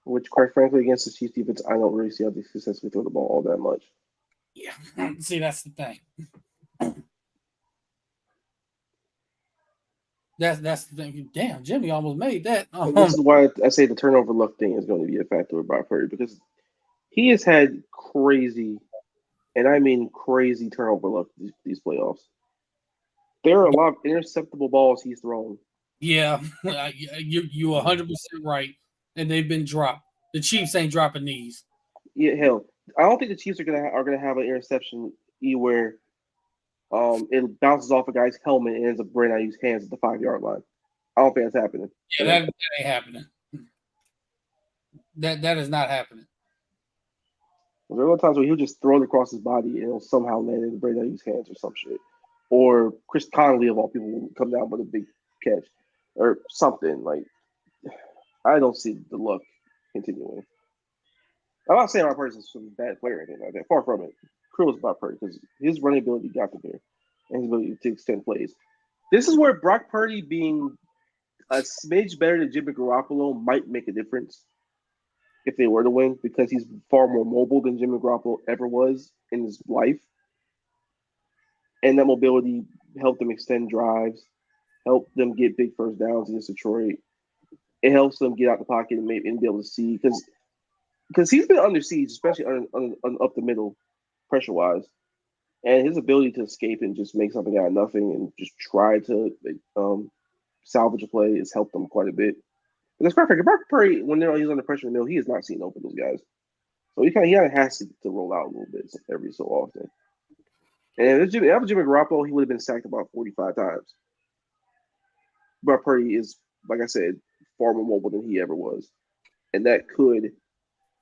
which quite frankly against the Chiefs defense, I don't really see how they successfully throw the ball all that much. Yeah, see, that's the thing. That's the thing. Damn, Jimmy almost made that. This is why I say the turnover luck thing is going to be a factor with Brock Purdy, because he has had crazy, and I mean crazy turnover luck these playoffs. There are a lot of interceptable balls he's thrown. Yeah, you 100% right, and they've been dropped. The Chiefs ain't dropping these. Yeah, hell, I don't think the Chiefs are gonna have an interception where it bounces off a guy's helmet and ends up Brandon Ayuk's hands at the 5-yard line. I don't think that's happening. Yeah, that ain't happening. That is not happening. There are times where he'll just throw it across his body and it'll somehow land in Brandon Ayuk's hands or some shit. Or Chris Conley, of all people, will come down with a big catch or something. Like, I don't see the luck continuing. I'm not saying Brock Purdy's a bad player or anything like that. Far from it. Kudos about Purdy because his running ability got him there and his ability to extend plays. This is where Brock Purdy being a smidge better than Jimmy Garoppolo might make a difference if they were to win, because he's far more mobile than Jimmy Garoppolo ever was in his life. And that mobility helped them extend drives, helped them get big first downs against Detroit. It helps them get out the pocket and be able to see, because he's been under siege, especially up the middle, pressure-wise. And his ability to escape and just make something out of nothing and just try to salvage a play has helped them quite a bit. And that's perfect. Brock Purdy, when he's under pressure in the middle, he is not seen open those guys. So he kind of has to roll out a little bit every so often. And if Jimmy Garoppolo, he would have been sacked about 45 times. Brock Purdy is, like I said, far more mobile than he ever was. And that could,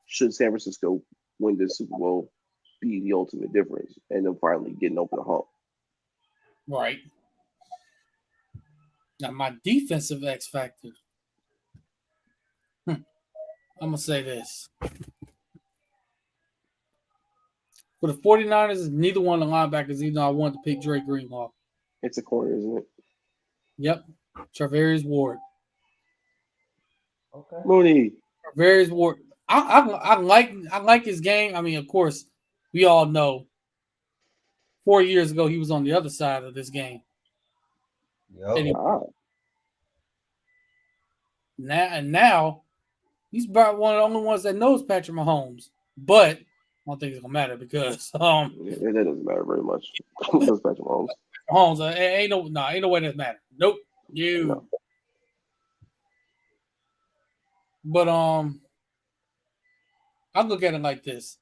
should San Francisco win this Super Bowl, be the ultimate difference and them finally getting over the hump. Right. Now, my defensive X factor. I'm going to say this. For the 49ers, neither one of the linebackers, even though I wanted to pick Drake Greenlaw. It's a corner, isn't it? Yep. Travarius Ward. Okay. Mooney. Travarius Ward. I like his game. I mean, of course, we all know 4 years ago he was on the other side of this game. And Yep. now he's about one of the only ones that knows Patrick Mahomes. But I don't think it's gonna matter because That doesn't matter very much. That's Patrick Mahomes. Mahomes ain't no way that matter. Nope. You. No. But I look at it like this: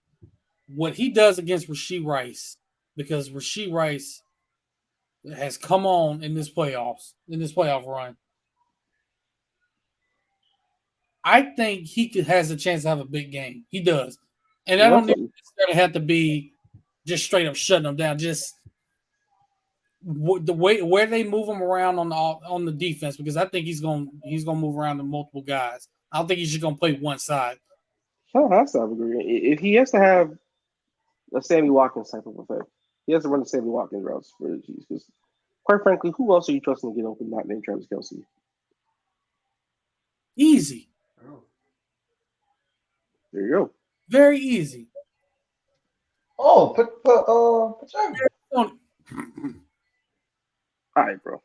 what he does against Rashee Rice, because Rashee Rice has come on in this playoff run. I think he has a chance to have a big game. He does, and I don't necessarily have to be just straight up shutting them down. Just the way where they move him around on the defense, because I think he's gonna move around to multiple guys. I don't think he's just gonna play one side. I have to agree. If he has to have a Sammy Watkins type of effect, he has to run the Sammy Watkins routes for the Chiefs. Because, quite frankly, who else are you trusting to get open not named Travis Kelce? Easy. There you go. Very easy. Oh, put Pacheco. All right, bro.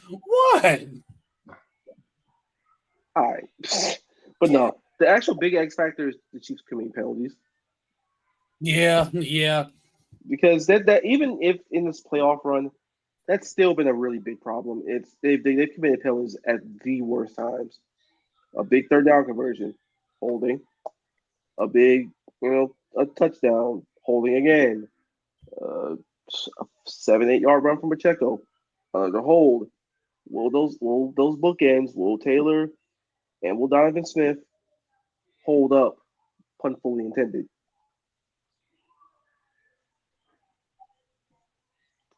What? All right. But no, the actual big X factor is the Chiefs committing penalties. Yeah. Because that even if in this playoff run, that's still been a really big problem. They've committed penalties at the worst times. A big third down conversion, holding. A big, a touchdown, holding again. A 7-8 yard run from Pacheco, the hold. Will those bookends, Will Taylor and Will Donovan Smith hold up, pun fully intended?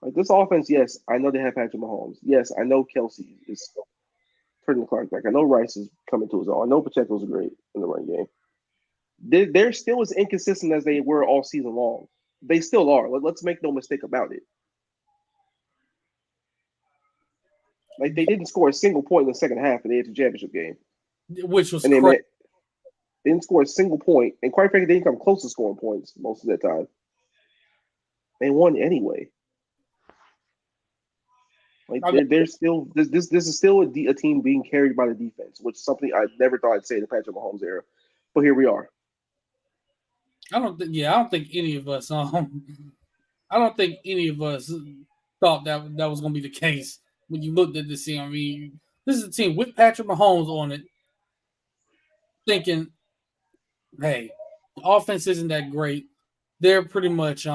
Like this offense, yes, I know they have Patrick Mahomes. Yes, I know Kelce is turning the clock back. I know Rice is coming to his own. I know Pacheco's great in the run game. They're still as inconsistent as they were all season long. They still are. Let's make no mistake about it. Like they didn't score a single point in the second half of the AFC Championship game, Which was and crazy. they didn't score a single point, and quite frankly, they didn't come close to scoring points most of that time. They won anyway. Like they're still this is still a team being carried by the defense, which is something I never thought I'd say in the Patrick Mahomes era, but here we are. I don't think any of us thought that was going to be the case when you looked at this team. I mean, this is a team with Patrick Mahomes on it, thinking, hey, the offense isn't that great. They're pretty much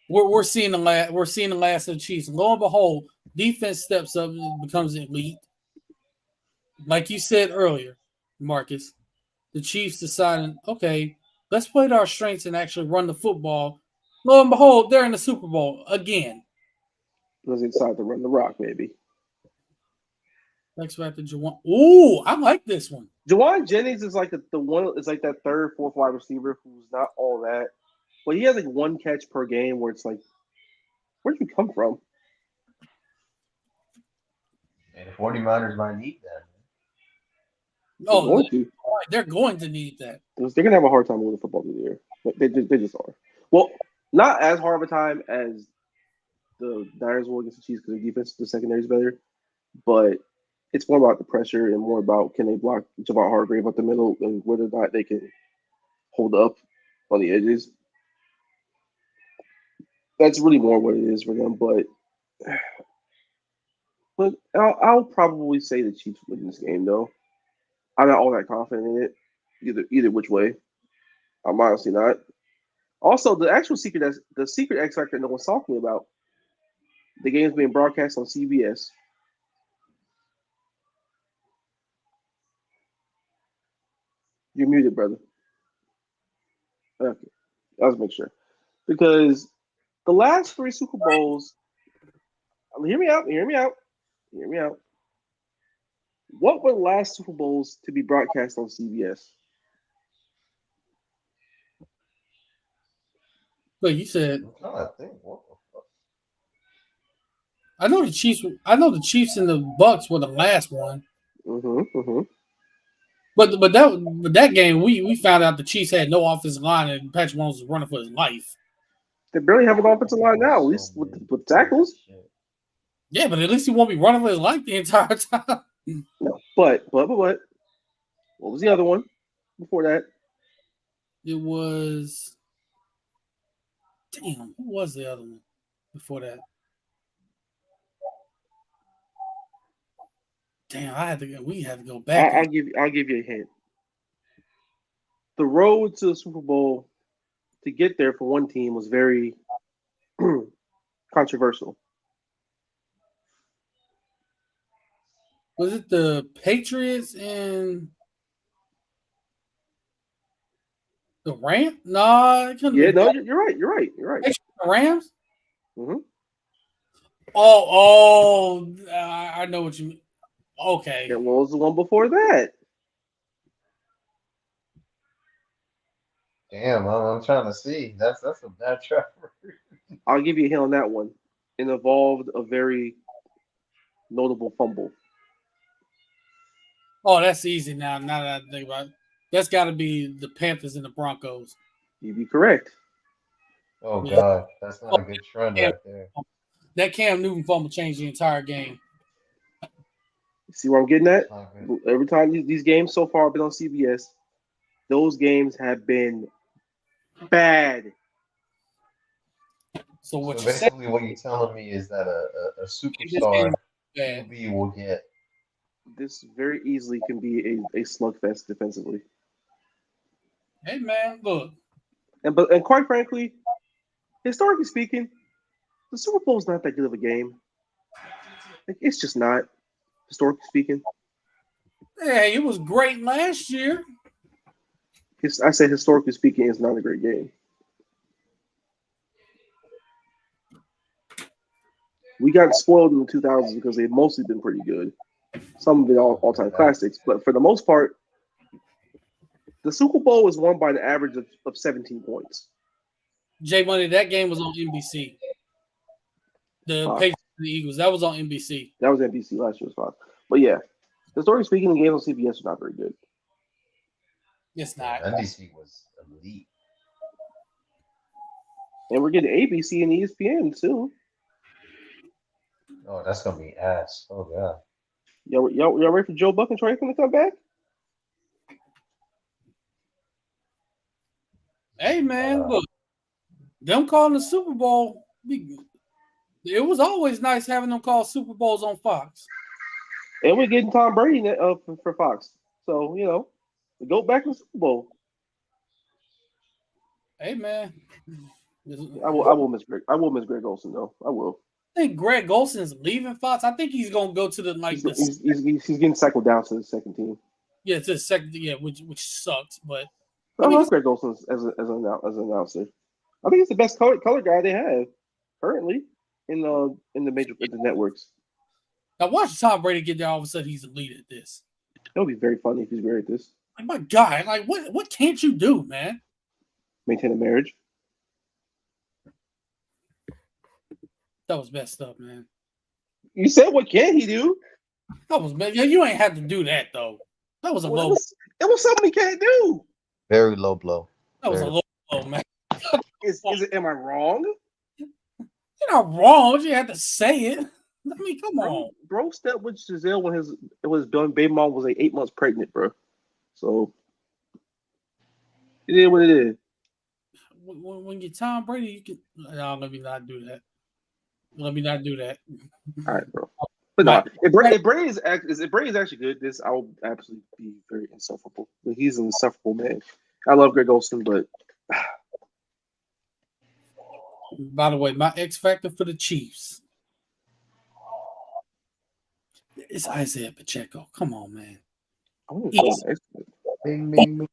we're seeing the last of the Chiefs. And lo and behold, defense steps up and becomes elite. Like you said earlier, Marcus, the Chiefs deciding, okay, let's play to our strengths and actually run the football. Lo and behold, they're in the Super Bowl again. Because they decided to run the rock, maybe. Next back to Juwan. Ooh, I like this one. Juwan Jennings is like the one is like that third, fourth wide receiver who's not all that. But he has like one catch per game where it's like, where'd you come from? And the 49ers might need that. They're going to need that. They're going to have a hard time with the football through the year. They just are. Well, not as hard of a time as the Niners will against the Chiefs because their defense, the secondary is better. But it's more about the pressure and more about can they block Javon Hargrave up the middle and whether or not they can hold up on the edges. That's really more what it is for them. But I'll probably say the Chiefs win this game, though. I'm not all that confident in it, either which way. I'm honestly not. Also, the secret X factor no one's talking about. The game's being broadcast on CBS. You're muted, brother. Okay, let's make sure because the last 3 Super Bowls. Hear me out. What were the last Super Bowls to be broadcast on CBS? But you said I'm trying to think. What the fuck? I know the Chiefs. I know the Chiefs and the Bucks were the last one. But that game we found out the Chiefs had no offensive line and Patrick Mahomes was running for his life. They barely have an offensive line now, at least with tackles. Shit. Yeah, but at least he won't be running for his life the entire time. No, but what was the other one before that? It was damn. Who was the other one before that? Damn, we had to go back. I'll give you a hint. The road to the Super Bowl to get there for one team was very controversial. Was it the Patriots and the Rams? No, it couldn't Yeah, be no, you're right. Patriots and the Rams. Mm-hmm. I know what you mean. Okay. And what was the one before that? Damn, I'm trying to see. That's a bad track record. I'll give you a hint on that one. It involved a very notable fumble. Oh, that's easy now. Now that I think about it, that's got to be the Panthers and the Broncos. You'd be correct. Oh Yeah. God, that's not a good trend right there. That Cam Newton fumble changed the entire game. See where I'm getting at? Okay. Every time these games so far have been on CBS, those games have been bad. So what So you said? basically, what you're telling me is that a superstar Bad. QB will get. This very easily can be a slugfest defensively. Hey man, look. And quite frankly, historically speaking, the Super Bowl is not that good of a game. Like, it's just not, historically speaking. Hey, it was great last year. I said historically speaking, it's not a great game. We got spoiled in the 2000s because they've mostly been pretty good. Some have been all-time classics, but for the most part, the Super Bowl was won by an average of 17 points. Jay Money, that game was on NBC. The Patriots and the Eagles, that was on NBC. That was NBC last year's Fox. But yeah, historically speaking, the games on CBS are not very good. It's not. NBC was elite. And we're getting ABC and ESPN too. Oh, that's gonna be ass. Oh God. Y'all ready for Joe Buck and Troy to come back? Hey man, look, them calling the Super Bowl. It was always nice having them call Super Bowls on Fox. And we're getting Tom Brady for Fox. So, we go back to the Super Bowl. Hey man. I will miss Greg Olsen though. I will. I think Greg Olson's leaving Fox. I think he's gonna go to the he's getting cycled down to the second team. Yeah, to the second, which sucks. But I love Greg Olsen as an announcer. I think he's the best color guy they have currently in the networks. Now watch Tom Brady get there. All of a sudden, he's the lead at this. That would be very funny if he's great at this. Like my God, like what can't you do, man? Maintain a marriage. That was messed up, man. You said what can he do? That was yeah. You ain't have to do that though. That was a low. It was something he can't do. Very low blow. That was a low blow, man. Is it? Am I wrong? You're not wrong. You had to say it. I mean, come on. Bro stepped with Giselle when his baby mom was like 8 months pregnant, bro. So it is what it is. When you're Tom Brady, you can. No, let me not do that. Let me not do that. All right, bro. But no, if Brady is actually good, this I will absolutely be very insufferable. But he's an insufferable man. I love Greg Olsen, but by the way, my X factor for the Chiefs is Isaiah Pacheco. Come on, man. I wouldn't call him X Factor. Bing, bing, bing.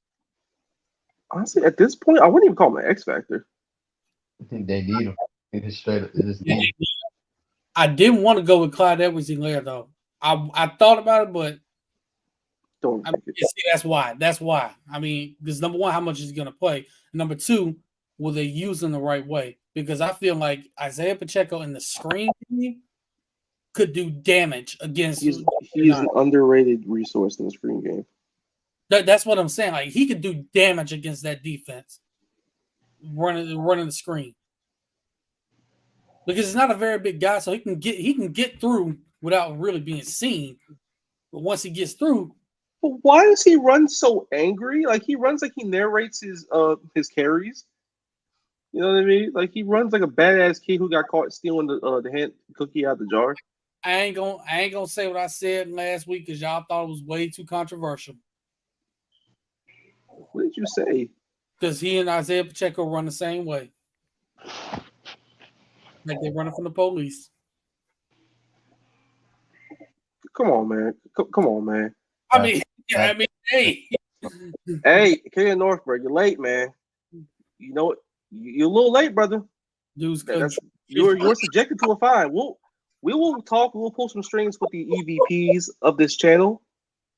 Honestly, at this point, I wouldn't even call him an X Factor. I think they need him. It is straight up. It is need. I didn't want to go with Clyde Edwards-Helaire though. I thought about it, but see, that's why. I mean, because number one, how much is he going to play? And number two, will they use in the right way? Because I feel like Isaiah Pacheco in the screen game could do damage against. He's an underrated resource in the screen game. That's what I'm saying. Like he could do damage against that defense, running the screen. Because he's not a very big guy, so he can get through without really being seen. But once he gets through, But why does he run so angry? Like he runs like he narrates his carries. You know what I mean? Like he runs like a badass kid who got caught stealing the hand cookie out the jar. I ain't gonna say what I said last week because y'all thought it was way too controversial. What did you say? Because he and Isaiah Pacheco run the same way. Like they're running from the police. Come on, man. Come on, man. Hey. Hey, Kenya Northburg, you're late, man. You know what? You're a little late, brother. Dude's You're subjected to a fine. We will talk. We'll pull some strings with the EVPs of this channel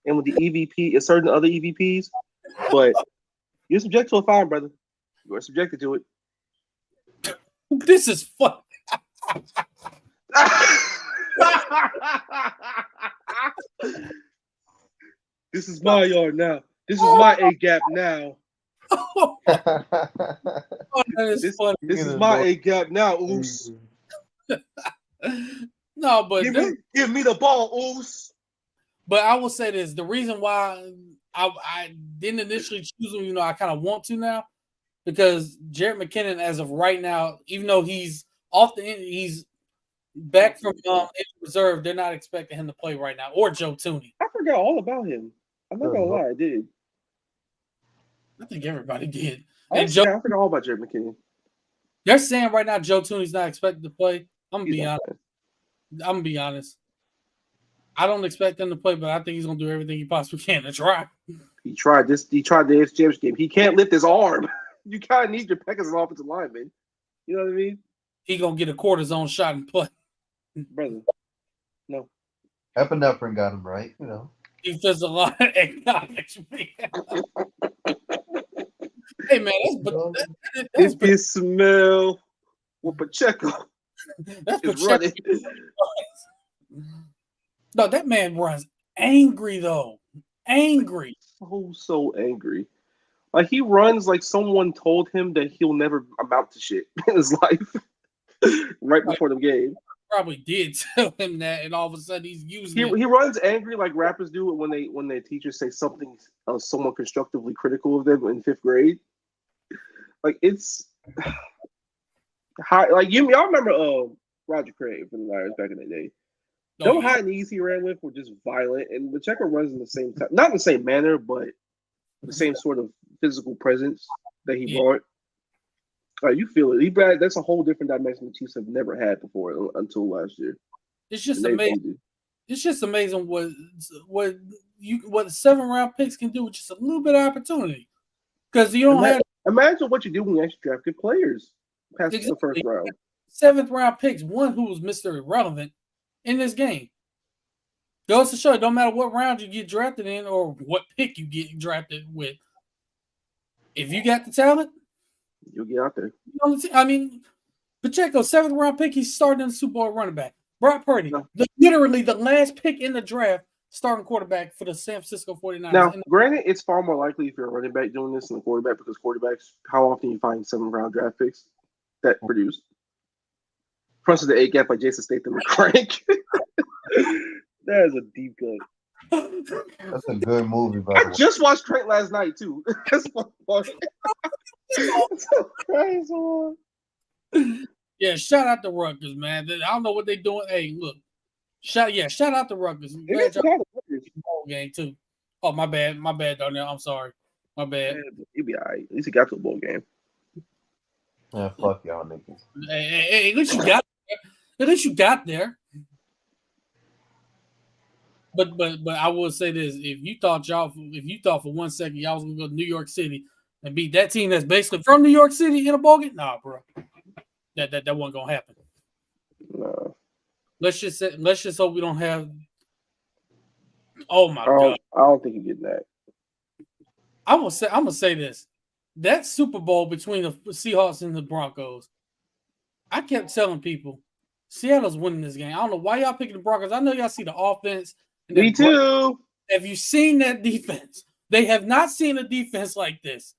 and with the EVP and certain other EVPs. But you're subject to a fine, brother. You are subjected to it. This is fun. This is my yard now. This is my A gap now. Oh, that is funny. This is my A gap now, Oos. No, but give me the ball, Oos. But I will say this: the reason why I didn't initially choose him, I kind of want to now, because Jerick McKinnon, as of right now, even though he's he's back from reserve, they're not expecting him to play right now, or Joe Thuney. I forgot all about him. I'm not gonna lie, I did. I think everybody did. I forgot all about Jerick McKinnon. They're saying right now Joe Thuney's not expected to play. I'm gonna be honest. I don't expect him to play, but I think he's gonna do everything he possibly can to try. He tried the AFC Championship game. He can't lift his arm. You kind of need your peck as an offensive lineman. You know what I mean? He gonna get a cortisone shot and play. Brother, no. Epinephrine got him right. He does a lot of acknowledgement. Hey man, that's if you smell what Pacheco is running. No, that man runs angry though. Angry. So angry. Like he runs like someone told him that he'll never amount to shit in his life. Right before the game. Probably did tell him that, and all of a sudden he's using it. He runs angry like rappers do when their teachers say something somewhat constructively critical of them in 5th grade. Like it's high. Like y'all remember Roger Craig from the Lions back in the day. Those high knees he ran with were just violent, and Pacheco runs in the same time, not in the same manner, but the same sort of physical presence that he brought. You feel it. That's a whole different dimension the Chiefs have never had before until last year. It's just amazing. It's just amazing what 7-round picks can do with just a little bit of opportunity. Because you don't imagine what you do when you actually draft good players past the first round. 7th round picks, one who was Mr. Irrelevant in this game. Goes to show, it don't matter what round you get drafted in or what pick you get drafted with. If you got the talent, you'll get out there. I mean, Pacheco, 7th round pick, he's starting in the Super Bowl running back. Brock Purdy, literally the last pick in the draft, starting quarterback for the San Francisco 49ers. Now, granted, it's far more likely if you're a running back doing this than a quarterback, because quarterbacks, how often you find 7th-round draft picks that produce? Plus the 8 gap by Jason Statham and Crank. That is a deep cut. That's a good movie, bro. I just watched Crank last night, too. That's funny. That's so crazy. Yeah, shout out to Rutgers, man. I don't know what they're doing. Hey, look. Shout out to Rutgers. Bowl game, too. Oh, my bad, Darnell. I'm sorry. My bad. He'll be all right. At least he got to a bowl game. Yeah, fuck y'all niggas. Hey, at least you got there. At least you got there. But I will say this: if you thought for 1 second y'all was gonna go to New York City and beat that team that's basically from New York City in a bowl game, nah, bro, that wasn't gonna happen. No. Let's just hope we don't have. Oh my God! I don't think you're getting that. I'm gonna say this: that Super Bowl between the Seahawks and the Broncos, I kept telling people Seattle's winning this game. I don't know why y'all picking the Broncos. I know y'all see the offense. And Me too. have you seen that defense? They have not seen a defense like this.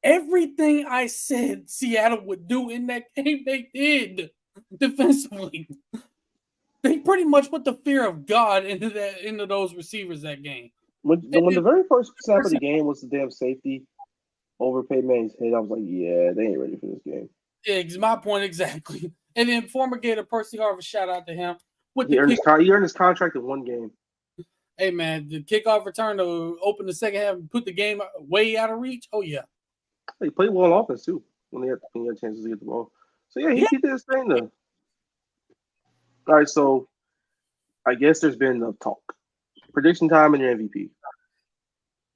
Everything I said Seattle would do in that game, they did defensively. They pretty much put the fear of God into those receivers that game. When the very first snap of the game was the damn safety over Peyton Manning's head, I was like, yeah, they ain't ready for this game. Yeah, my point exactly. And then former Gator Percy Harvin, shout out to him. He earned his contract in one game. Hey, man, the kickoff return to open the second half and put the game way out of reach. Oh, yeah. He played well on offense, too, when he had chances to get the ball. So, yeah, he did his thing, though. All right, so I guess there's been enough talk. Prediction time and your MVP.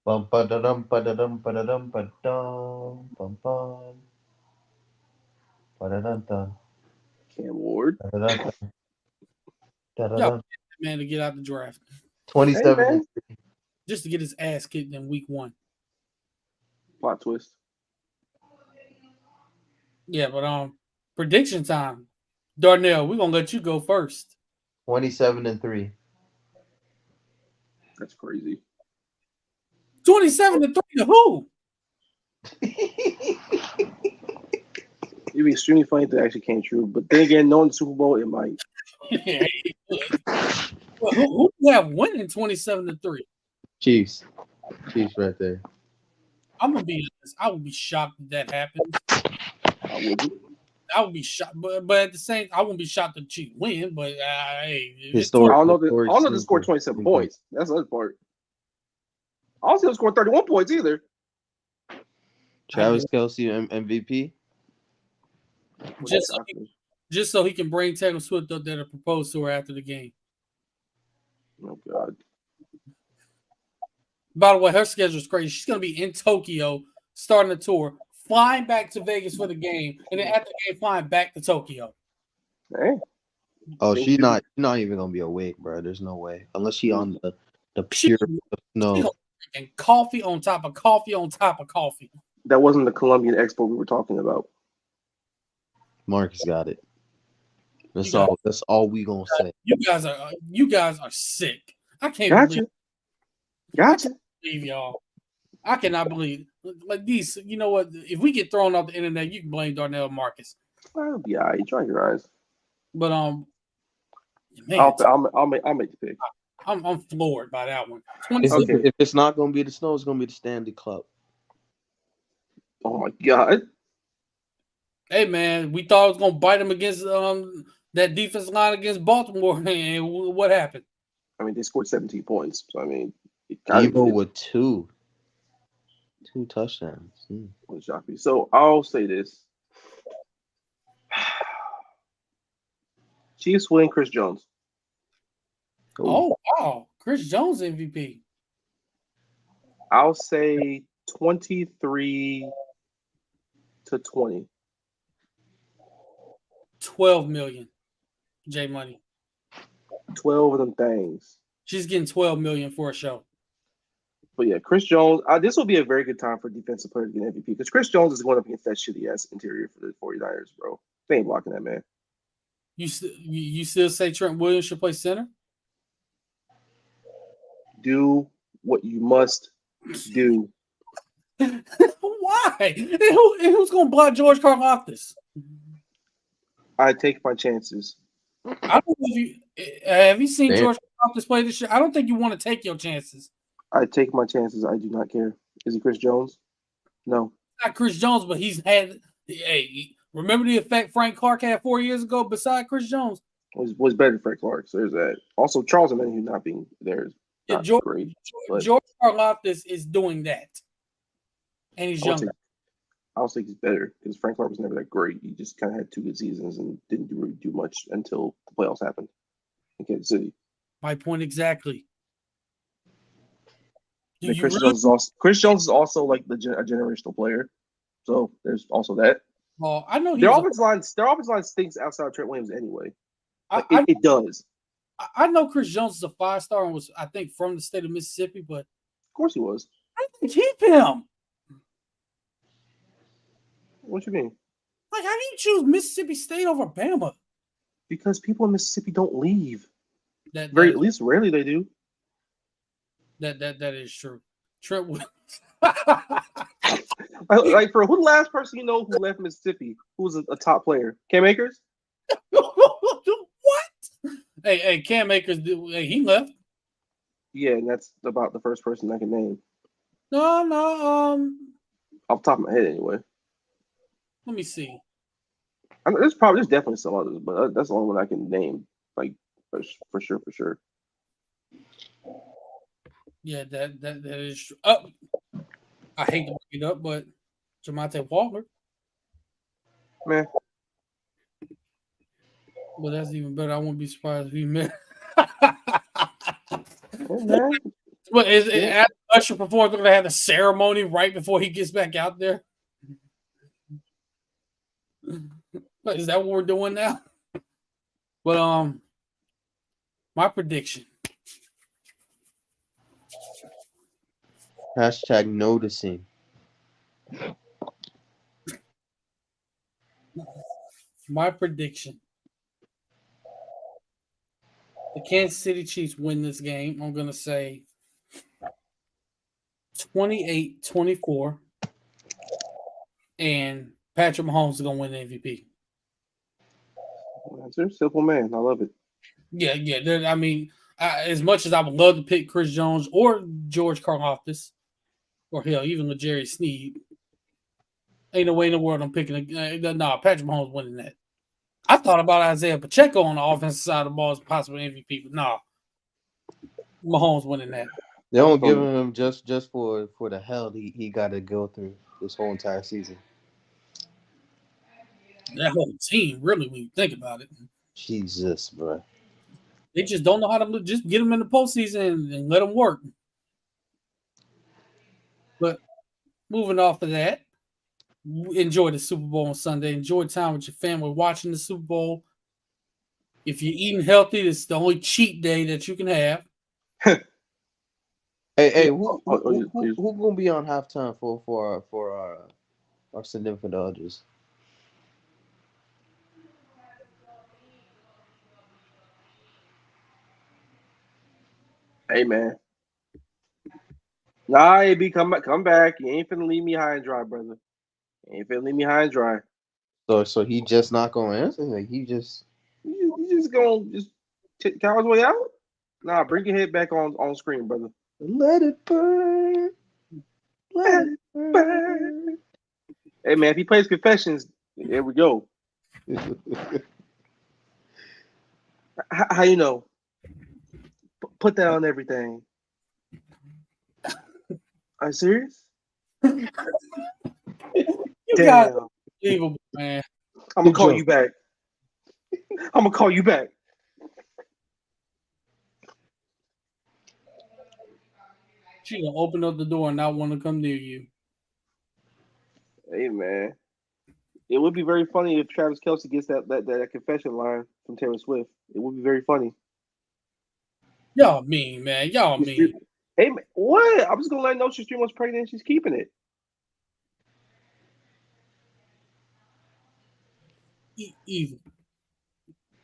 Bum ba da dum ba da dum ba da dum ba dum bum bum ba da dum dum. Cam Ward. Man, to get out the draft. 27. Hey, just to get his ass kicked in week 1. Plot twist. Yeah, but prediction time. Darnell, we're gonna let you go first. 27-3. That's crazy. 27-3 to who? It'd be extremely funny if that actually came true. But then again, knowing the Super Bowl, it might. Well, who do you have winning 27-3? Chiefs right there. I'm gonna be honest. I would be shocked if that happens. I would be shocked, but at the same, I wouldn't be shocked that Chiefs win. But hey, I don't know they scored 27 points. That's the other part. I don't see them score 31 points either. Travis Kelce MVP. Just so he can bring Taylor Swift up there to propose to her after the game. Oh God. By the way, her schedule is crazy. She's going to be in Tokyo starting the tour, flying back to Vegas for the game, and then after the game, flying back to Tokyo. Hey. Oh, she's not even going to be awake, bro. There's no way. Unless she on the pure snow. And coffee on top of coffee on top of coffee. That wasn't the Colombian export we were talking about. Marcus got it. That's all we gonna say. You guys are sick. I can't believe y'all. I cannot believe like these. You know what? If we get thrown off the internet, you can blame Darnell and Marcus. I'll be all right. Try your eyes. But man, I'll make the pick. I'm floored by that one. If it's not gonna be the snow, it's gonna be the Stanley Cup. Oh my God. Hey man, we thought it was gonna bite them against that defensive line against Baltimore, and what happened? I mean, they scored 17 points. So I mean, Debo with two touchdowns. Would shock me. So I'll say this: Chiefs win. Chris Jones. Oh wow, Chris Jones MVP. I'll say 23-20. 12 million. J Money. 12 of them things. She's getting 12 million for a show. But yeah, Chris Jones. This will be a very good time for defensive player to get MVP because Chris Jones is going up against that shitty ass interior for the 49ers, bro. They ain't blocking that man. You still say Trent Williams should play center? Do what you must do. Why? And who's going to block George Karlaftis? I take my chances. I don't know if have you seen George Karlaftis play this year? I don't think you want to take your chances. I take my chances. I do not care. Is he Chris Jones? No. Not Chris Jones, but he's had. Hey, remember the effect Frank Clark had 4 years ago beside Chris Jones? Was better than Frank Clark. So there's that. Also, Charles Omenihu not being there is not great. George Karlaftis is doing that, and he's younger. I also think he's better because Frank Clark was never that great. He just kind of had 2 good seasons and didn't really do much until the playoffs happened in Kansas City. My point exactly. Chris Jones is also like a generational player, so there's also that. Well, I know their offensive line stinks outside of Trent Williams anyway. It does. I know Chris Jones is a 5-star and was, I think, from the state of Mississippi, but of course he was. I didn't keep him. What you mean? Like, how do you choose Mississippi State over Bama? Because people in Mississippi don't leave. At At least rarely they do. That is true. Trent Williams. Like for who the last person you know who left Mississippi who was a top player? Cam Akers? What? Hey, Cam Akers, he left. Yeah, and that's about the first person I can name. No. Off the top of my head, anyway. Let me see. There's definitely some others, but that's the only one I can name, like for sure. Yeah, that is true. I hate to bring it up, but Jamonte Walker. Man. But that's even better. I wouldn't be surprised if he met. What is it? After Usher performs, they're gonna have the ceremony right before he gets back out there. Is that what we're doing now? But my prediction. Hashtag noticing. My prediction. The Kansas City Chiefs win this game. I'm going to say 28-24. And Patrick Mahomes is going to win the MVP. That's a simple man. I love it. Yeah. I mean, as much as I would love to pick Chris Jones or George Karlaftis, or hell, even Jerry Sneed, ain't no way in the world I'm picking. Patrick Mahomes winning that. I thought about Isaiah Pacheco on the offensive side of the ball as possible MVP, but Mahomes winning that. They don't give him just for the hell he got to go through this whole entire season. That whole team, really, when you think about it. Jesus, bro. They just don't know how to just get them in the postseason and let them work. But moving off of that, enjoy the Super Bowl on Sunday. Enjoy time with your family watching the Super Bowl. If you're eating healthy, it's the only cheat day that you can have. Hey, who gonna be on halftime for our significant others? Hey man. Nah, AB, come back. You ain't finna leave me high and dry, brother. You ain't finna leave me high and dry. So he just not gonna answer? Like he just gonna count his way out? Nah, bring your head back on screen, brother. Let it burn. Let it burn. Hey man, if he plays Confessions, there we go. How you know? Put that on everything. Are you serious? You Damn. Unbelievable, man. I'm gonna call you back. I'm gonna call you back. She gonna open up the door and not want to come near you. Hey man, it would be very funny if Travis Kelce gets that confession line from Taylor Swift. It would be very funny. Y'all mean, man. Y'all mean. Hey man, what? I'm just gonna let her know she's 3 months pregnant and she's keeping it. Evil.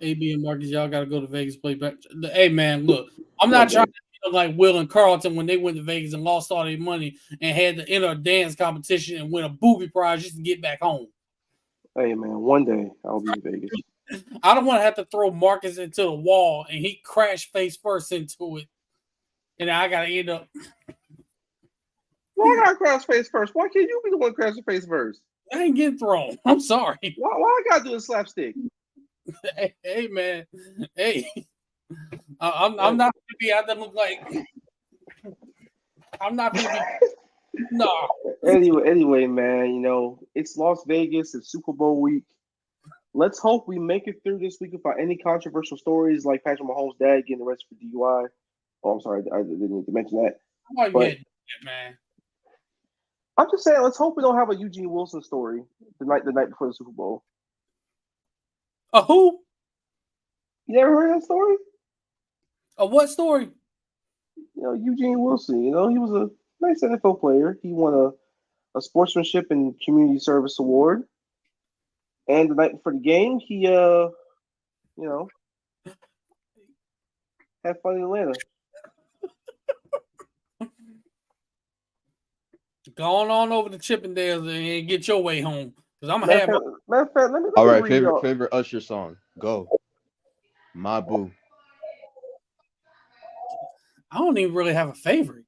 AB and Marcus, y'all got to go to Vegas play back. Hey man, look, I'm not trying to feel like Will and Carlton when they went to Vegas and lost all their money and had to enter a dance competition and win a booby prize just to get back home. Hey man, one day I'll be in Vegas. I don't want to have to throw Marcus into the wall and he crashed face first into it, and I got to end up. Why I gotta crash face first? Why can't you be the one crashing face first? I ain't getting thrown. I'm sorry. Why I gotta do a slapstick? Hey man, hey, I'm not gonna be out there look like. I'm not gonna be. No. Anyway, man, you know it's Las Vegas. It's Super Bowl week. Let's hope we make it through this week without any controversial stories like Patrick Mahomes' dad getting arrested for DUI. Oh, I'm sorry, I didn't need to mention that. But, man. I'm just saying, let's hope we don't have a Eugene Wilson story the night before the Super Bowl. Who? You never heard that story? What story? You know, Eugene Wilson. You know, he was a nice NFL player. He won a sportsmanship and community service award. And the night before the game, he had fun in Atlanta. Going on over to Chippendales and get your way home. Because I'm going to have. Matter of fact, let me All right, read y'all. favorite Usher song. Go. My Boo. I don't even really have a favorite.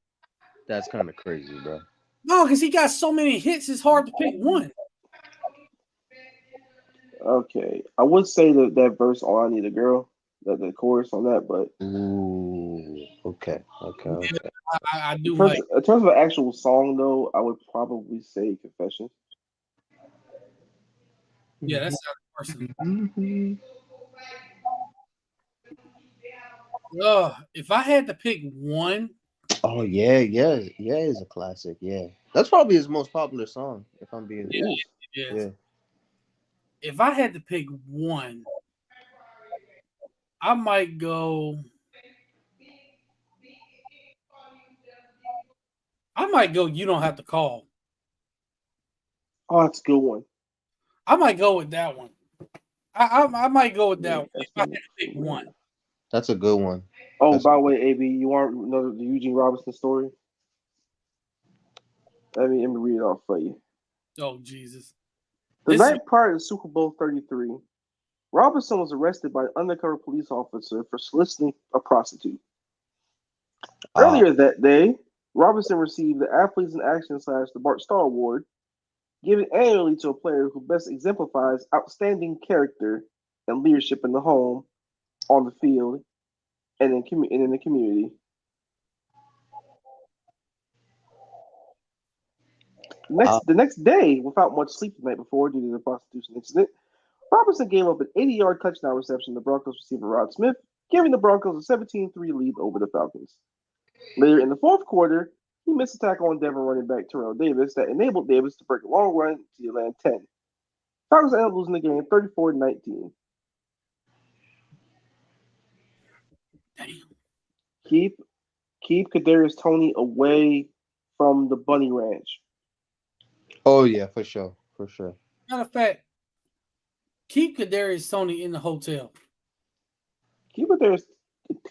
That's kind of crazy, bro. No, because he got so many hits, it's hard to pick one. Okay, I would say that verse "All I Need a Girl," the chorus on that, but Ooh. Okay. I do in like. terms of an actual song, though, I would probably say "Confession." Yeah, that's personal. If I had to pick one, Oh yeah, is a classic. Yeah, that's probably his most popular song. If I'm being yeah. If I had to pick one, I might go. You don't have to call. Oh, that's a good one. I might go with that one. I might go with that one if I had to pick one. That's a good one. Oh, by the way, AB, you want to know the Eugene Robinson story? Let me read it off for you. Oh, Jesus. The night prior to Super Bowl 33, Robinson was arrested by an undercover police officer for soliciting a prostitute. Earlier that day, Robinson received the Athletes in Action / the Bart Starr Award, given annually to a player who best exemplifies outstanding character and leadership in the home, on the field, and in the community. The next day, without much sleep the night before due to the prostitution incident, Robinson gave up an 80-yard touchdown reception to Broncos receiver Rod Smith, giving the Broncos a 17-3 lead over the Falcons. Later in the fourth quarter, he missed a tackle on Denver running back Terrell Davis that enabled Davis to break a long run to the Atlanta 10. Falcons ended up losing the game 34-19. Damn. Keep Kadarius Toney away from the Bunny Ranch. Oh yeah, for sure. Matter of fact, keep Kadarius Toney in the hotel. Keep Kadarius.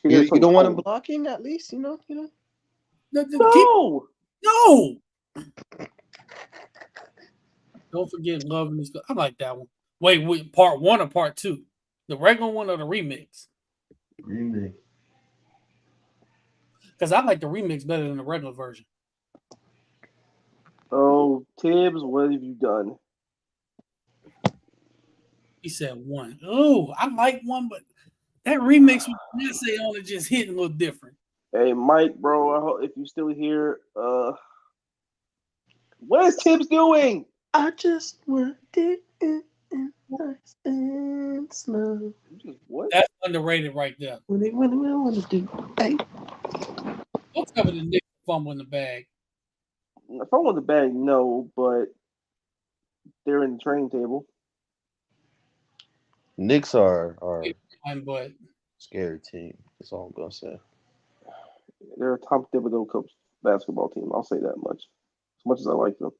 You don't want him blocking at least, you know. No. No. Don't forget Love in This. I like that one. Wait, part one or part two? The regular one or the remix? Remix. Because I like the remix better than the regular version. Oh, Tibbs, what have you done? He said one. Oh, I like one, but that remix with Beyonce on it just hit a little different. Hey, Mike, bro, if you're still here, what is Tibbs doing? I just want it nice and slow. What? That's underrated right there. What do I want to do? Hey. Don't cover the Nick fumble in the bag. If I want the bag, no, but they're in the training table. Knicks are but scary team. That's all I'm gonna say. They're a Tom Thibodeau coach basketball team. I'll say that much. As much as I like them.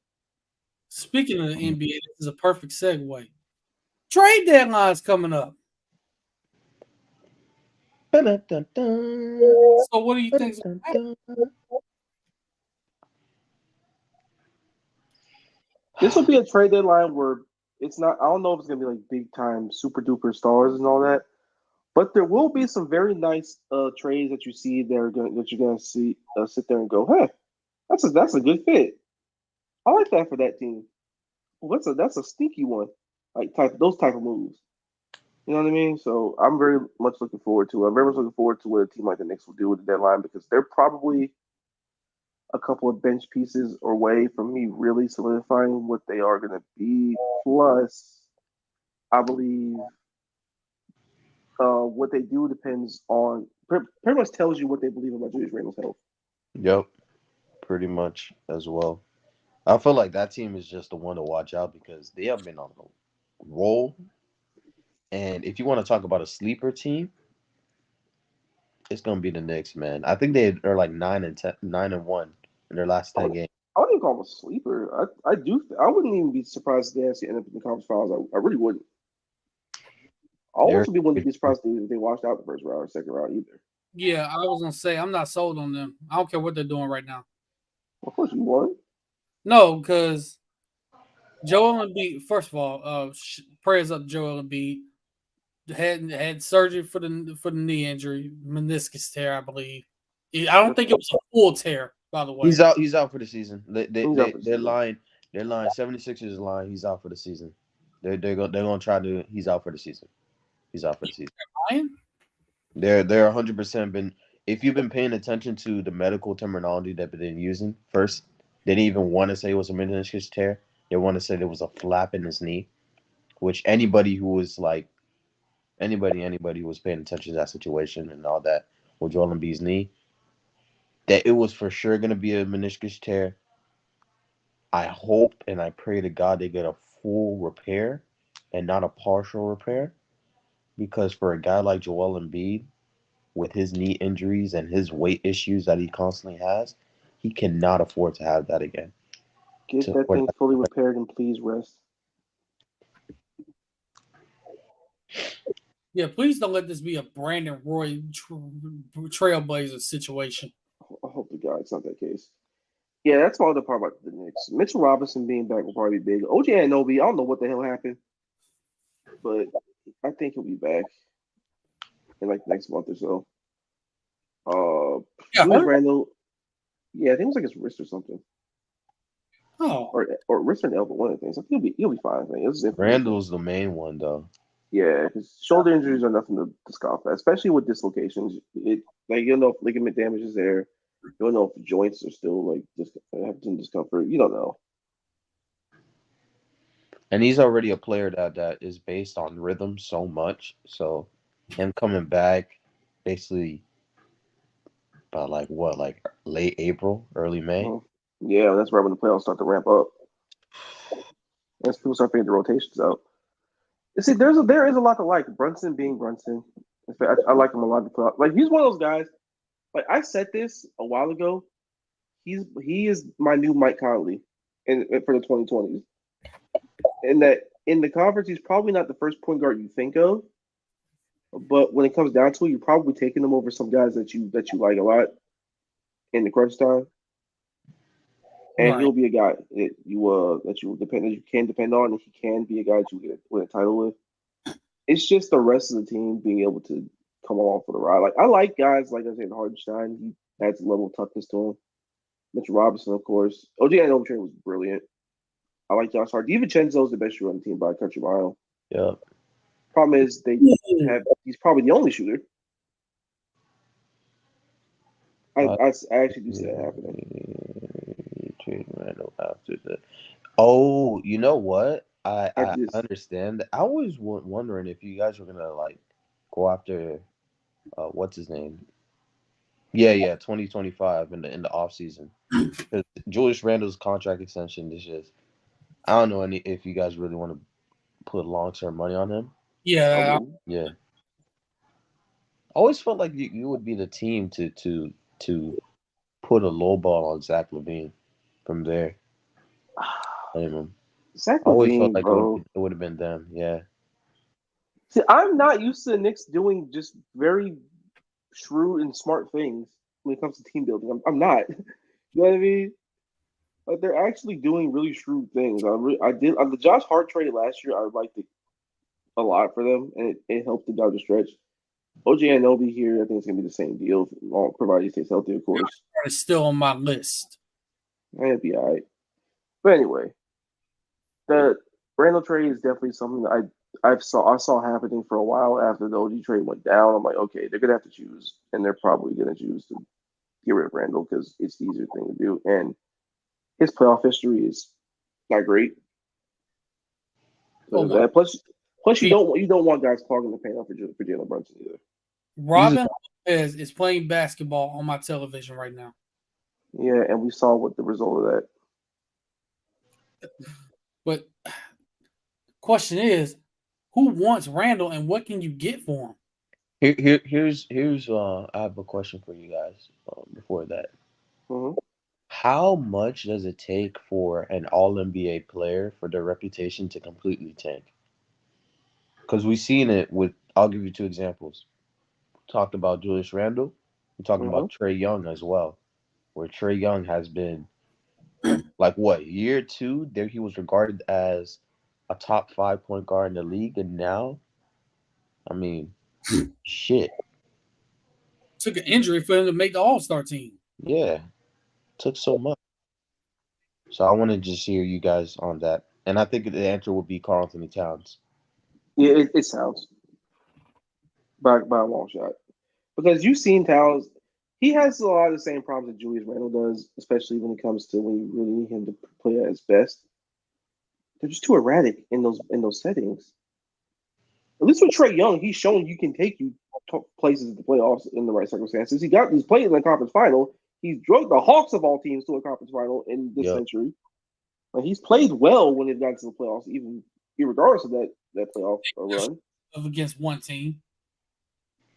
Speaking of the NBA, this is a perfect segue. Trade deadline's coming up. So what do you think? This will be a trade deadline where it's not. I don't know if it's gonna be like big time super duper stars and all that, but there will be some very nice trades that you see that you're gonna see sit there and go, hey, that's a good fit. I like that for that team. Well, that's a sneaky one, like those type of moves. You know what I mean? So I'm very much looking forward to it. I'm very much looking forward to what a team like the Knicks will do with the deadline because they're probably a couple of bench pieces away from me really solidifying what they are going to be. Plus, I believe what they do depends on pretty much tells you what they believe about Julius Randle's health. Yep, pretty much as well. I feel like that team is just the one to watch out because they have been on a roll. And if you want to talk about a sleeper team, it's gonna be the Knicks, man. I think they're like 9-1 in their last 10 games. I wouldn't even call him a sleeper. I wouldn't even be surprised if they actually end up in the conference finals. I really wouldn't. I They're also wouldn't be surprised if they washed out the first round or second round either. Yeah, I was gonna say I'm not sold on them. I don't care what they're doing right now. Of course, you won. No, because Joel Embiid. First of all, prayers up to Joel Embiid. Had surgery for the knee injury, meniscus tear, I believe. I don't think it was a full tear, by the way. He's out. He's out for the season. He's out for the They're season. lying. They're lying. 76ers is lying. He's out for the season. They're gonna try to. He's out for the season. He's out for the season. Ryan? They're 100% been. If you've been paying attention to the medical terminology that they've been using, first they didn't even want to say it was a meniscus tear. They want to say there was a flap in his knee, which anybody who was like anybody who was paying attention to that situation and all that with Joel Embiid's knee, that it was for sure going to be a meniscus tear. I hope and I pray to God they get a full repair and not a partial repair, because for a guy like Joel Embiid, with his knee injuries and his weight issues that he constantly has, he cannot afford to have that again. Get that thing fully repaired and please rest. Yeah, please don't let this be a Brandon Roy Trailblazer situation. I hope to God it's not that case. Yeah, that's my other part about the Knicks. Mitchell Robinson being back will probably be big. OG Anunoby, I don't know what the hell happened, but I think he'll be back in like next month or so. Julius Randle, yeah, I think it was like his wrist or something. Oh, or wrist or elbow, one of the things. I think he'll be fine. I think. Randall's the main one though. Yeah, his shoulder injuries are nothing to scoff at, especially with dislocations. You don't know if ligament damage is there. You don't know if the joints are still like have some discomfort. You don't know. And he's already a player that is based on rhythm so much. So him coming back basically by like late April, early May. Yeah, that's right when the playoffs start to ramp up. As people start figuring the rotations out. You see, there is a lot to like. Brunson being Brunson. I like him a lot. Like he's one of those guys. Like I said this a while ago. He is my new Mike Conley for the 2020s. And that in the conference, he's probably not the first point guard you think of. But when it comes down to it, you're probably taking him over some guys that you like a lot in the crunch time. And right. He'll be a guy that you can depend on, and he can be a guy that you win a title with. It's just the rest of the team being able to come along for the ride. Like I like guys like I said, Hardenstein. He adds a level of toughness to him. Mitchell Robinson, of course. OG Anunoby was brilliant. I like Josh Hart. DiVincenzo's the best shooter on the team by a country mile. Yeah. Problem is he's probably the only shooter. I actually do see that happening. Trade Randall after that. Oh, you know what? I understand. I was wondering if you guys were gonna like go after what's his name? Yeah, 2025 in the off season. Because Julius Randle's contract extension is just, I don't know if you guys really want to put long-term money on him. Yeah. Yeah. I always felt like you would be the team to put a low ball on Zach LaVine from there. Zach I always LaVine, felt like bro. it would have been them. Yeah. See, I'm not used to the Knicks doing just very shrewd and smart things when it comes to team building. I'm not. You know what I mean? Like they're actually doing really shrewd things. I did on the Josh Hart trade last year. I liked it a lot for them, and it helped them down the stretch. OG Anunoby here, I think it's gonna be the same deal, provided he stays healthy, of course. It's still on my list. It'll be all right. But anyway, the Randall trade is definitely something that I saw happening for a while after the OG trade went down. I'm like, okay, they're gonna have to choose, and they're probably gonna choose to get rid of Randall because it's the easier thing to do, and his playoff history is not great. Plus, you don't want guys clogging the paint up for Jalen Brunson either. Robin Lopez is playing basketball on my television right now. Yeah, and we saw what the result of that. But question is, who wants Randall and what can you get for him? Here's I have a question for you guys before that. Mm-hmm. how much does it take for an All NBA player for their reputation to completely tank? Because we've seen it with. I'll give you two examples. Talked about Julius Randle. We're talking Mhm. about Trey Young as well, where Trey Young has been like what year two? There he was regarded as a top 5 point guard in the league, and now, I mean, shit, Took an injury for him to make the All-Star team. yeah, took so much. So I want to just hear you guys on that, and I think the answer would be Karl Anthony Towns. Yeah, it sounds by a long shot because you've seen Towns. He has a lot of the same problems that Julius Randle does, especially when it comes to when you really need him to play at his best. They're just too erratic in those settings. At least with Trey Young, he's shown he can take you to places in the playoffs in the right circumstances. He's played in the conference final. He's drugged the Hawks of all teams to a conference final in this Yep. century. Like he's played well when they've gotten to the playoffs, even regardless of that playoff run. Against one team.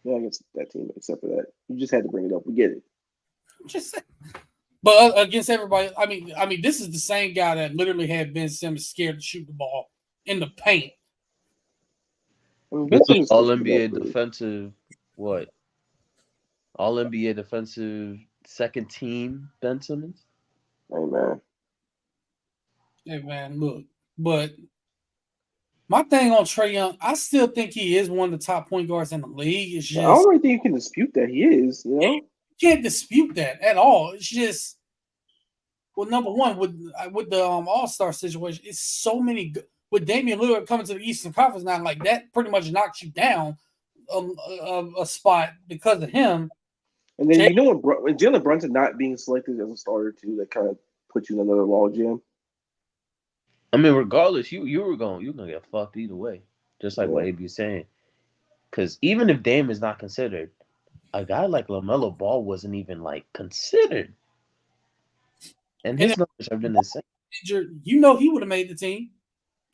Yeah, against that team, except for that. You just had to bring it up. We get it. Just saying. But against everybody, I mean, this is the same guy that literally had Ben Simmons scared to shoot the ball in the paint. I mean, Ben Simmons All can shoot NBA that too. defensive, what? All NBA defensive second team Ben Simmons. Hey man, Hey man, look, but my thing on Trey Young, I still think he is one of the top point guards in the league. It's I just don't really think you can dispute that he is. You know, you can't dispute that at all. It's just, well, number one with the All-Star situation, it's so many with Damian Lillard coming to the Eastern Conference now. Like that, pretty much knocks you down a spot because of him. and then you know when Jalen Brunson not being selected as a starter too, that kind of puts you in another log jam. I mean, regardless, you're gonna get fucked either way, just like what AB is saying. Because even if Dame is not considered, a guy like LaMelo Ball wasn't even like considered, and his numbers have been insane. You know, he would have made the team,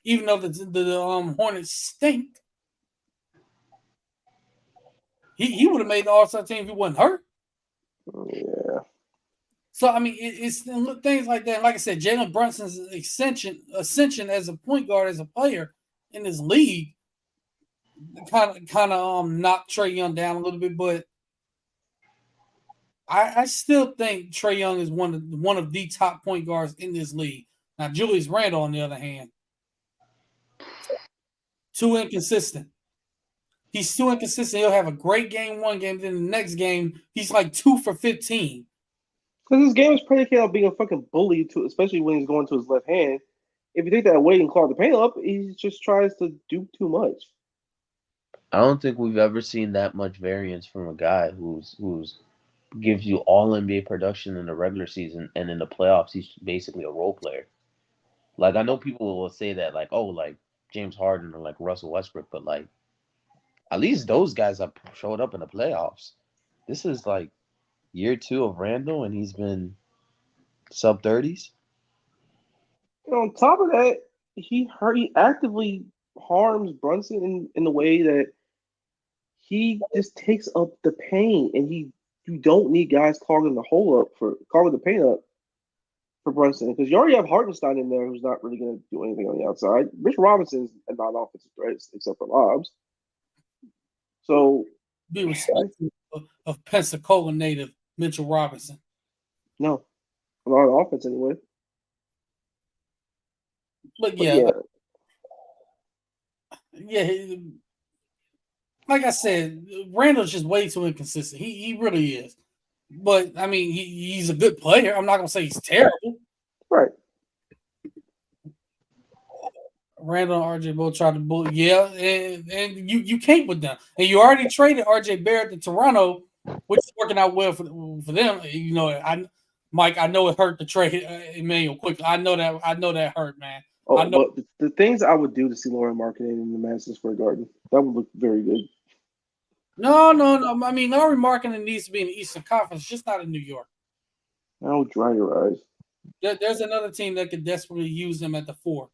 even though the Hornets stink. He would have made the All-Star team if he wasn't hurt. Yeah. So I mean, it's things like that. Like I said, Jalen Brunson's ascension as a point guard, as a player in this league, kind of knocked Trey Young down a little bit. But I still think Trey Young is one of the top point guards in this league. Now Julius Randle, on the other hand, too inconsistent. He's too inconsistent. He'll have a great game one game, then the next game he's like 2 for 15. Because his game is predicated on being a fucking bully, too, especially when he's going to his left hand. If you take that away and clog the paint up, he just tries to do too much. I don't think we've ever seen that much variance from a guy who's gives you all NBA production in the regular season, and in the playoffs he's basically a role player. Like I know people will say that like, oh, like James Harden or like Russell Westbrook, but like at least those guys have showed up in the playoffs. This is like year 2 of Randall, and he's been sub-30s. On top of that, he actively harms Brunson in the way that he just takes up the paint, and you don't need guys clogging the paint up for Brunson, because you already have Hartenstein in there who's not really going to do anything on the outside. Mitch Robinson's not an offensive threat except for lobs. So be respectful of Pensacola native Mitchell Robinson. No, not on offense anyway. But yeah. Like I said, Randall's just way too inconsistent. He really is. But I mean, he's a good player. I'm not gonna say he's terrible. Right. Randall and RJ both tried to bully. Yeah, and you can't with them. And you already traded RJ Barrett to Toronto, which is working out well for them. You know, Mike, I know it hurt to trade Emmanuel quickly. I know that hurt, man. Oh, but the things I would do to see Lauren Marketing in the Madison Square Garden, that would look very good. No. I mean, Lauren Marketing needs to be in the Eastern Conference, just not in New York. Oh, dry your eyes. There's another team that could desperately use them at the 4.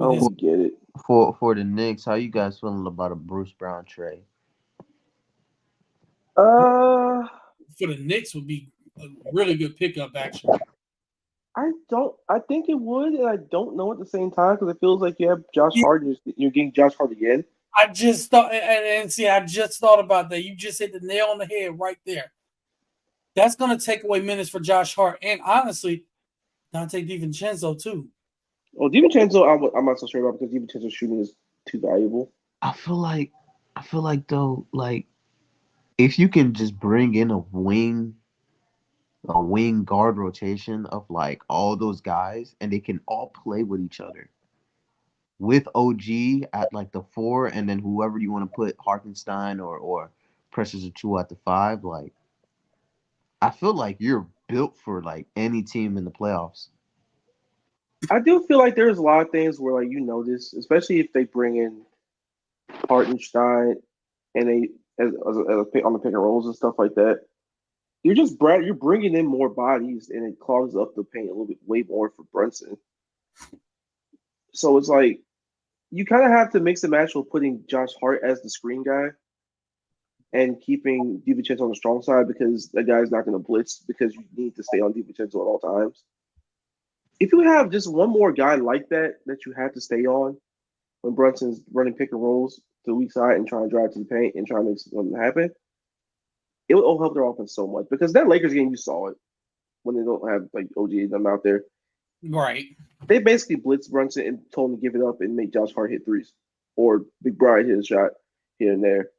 I don't get it. For the Knicks, how you guys feeling about a Bruce Brown trade? For the Knicks would be a really good pickup, actually. I think it would, and I don't know at the same time because it feels like you have Josh Yeah. Hart, and you're getting Josh Hart again. I just thought, and see, I just thought about that. You just hit the nail on the head right there. That's going to take away minutes for Josh Hart, and honestly, Dante DiVincenzo too. Well, DiVincenzo, I'm not so sure about because DiVincenzo's shooting is too valuable. I feel like though, like if you can just bring in a wing guard rotation of like all those guys, and they can all play with each other. With OG at like the 4, and then whoever you want to put Hartenstein or Precious Achiuwa at the 5, like I feel like you're built for like any team in the playoffs. I do feel like there's a lot of things where like this, especially if they bring in Hartenstein and they on the pick and rolls and stuff like that. You're bringing in more bodies and it clogs up the paint a little bit way more for Brunson. So it's like you kind of have to mix and match with putting Josh Hart as the screen guy and keeping DiVincenzo on the strong side because that guy's not going to blitz because you need to stay on DiVincenzo at all times. If you have just one more guy like that you have to stay on when Brunson's running pick and rolls to the weak side and trying to drive to the paint and trying to make something happen, it will help their offense so much because that Lakers game, you saw it when they don't have like OG and them out there. Right. They basically blitzed Brunson and told him to give it up and make Josh Hart hit threes or Big Brian hit a shot here and there.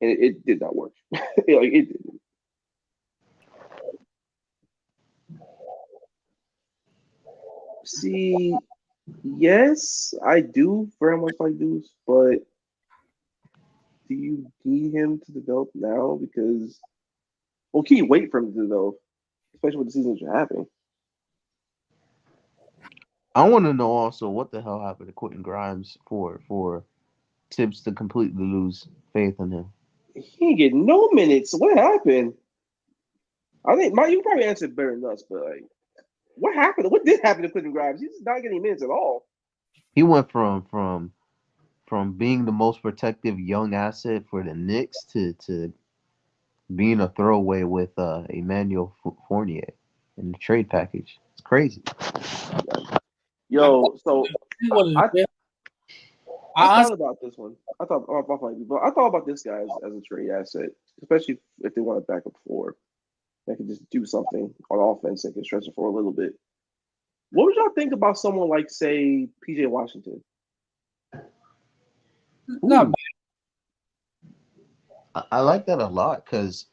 And it did not work. It didn't. See, yes, I do very much like Deuce, but do you need him to develop now? Because, well, can you wait for him to develop, especially with the seasons you're having? I want to know also what the hell happened to Quentin Grimes for Tibbs to completely lose faith in him. He ain't getting no minutes. What happened? I think you probably answered better than us, but like, what happened? What did happen to Quentin Grimes? He's not getting minutes at all. He went from being the most protective young asset for the Knicks to being a throwaway with Emmanuel Fournier in the trade package. It's crazy. Yo, so I I thought about this one. I thought about this guy as a trade asset, especially if they want a backup floor that can just do something on offense and can stretch it for a little bit. What would y'all think about someone like, say, PJ Washington? not I like that a lot because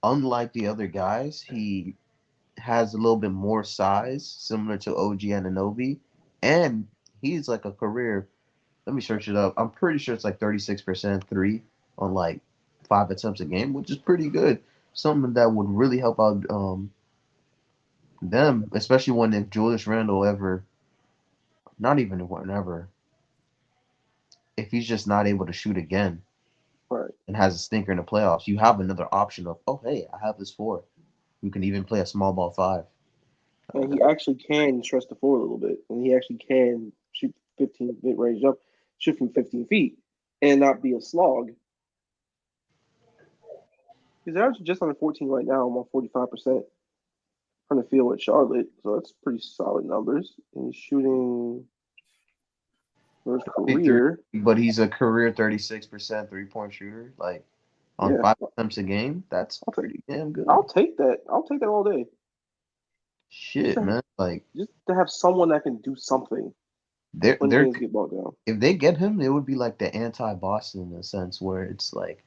unlike the other guys, he has a little bit more size, similar to OG Anunoby, and he's like a career. Let me search it up. I'm pretty sure it's like 36% three on like 5 attempts a game, which is pretty good. Something that would really help out them, especially when if Julius Randle ever, not even whenever, if he's just not able to shoot again Right. and has a stinker in the playoffs, you have another option of, oh, hey, I have this 4. You can even play a small ball 5. And he actually can stretch the floor a little bit, and he actually can shoot 15 mid-range up, shoot from 15 feet, and not be a slog. He's averaging just under 14 right now. I'm on 45% from the field with Charlotte, so that's pretty solid numbers. And he's shooting for his career. But he's a career 36% 3-point shooter. Like on 5 attempts a game, that's pretty damn good. I'll take that. I'll take that all day. Shit, man. Like just to have someone that can do something. They're get bogged down. If they get him, it would be like the anti-Boston in a sense, where it's like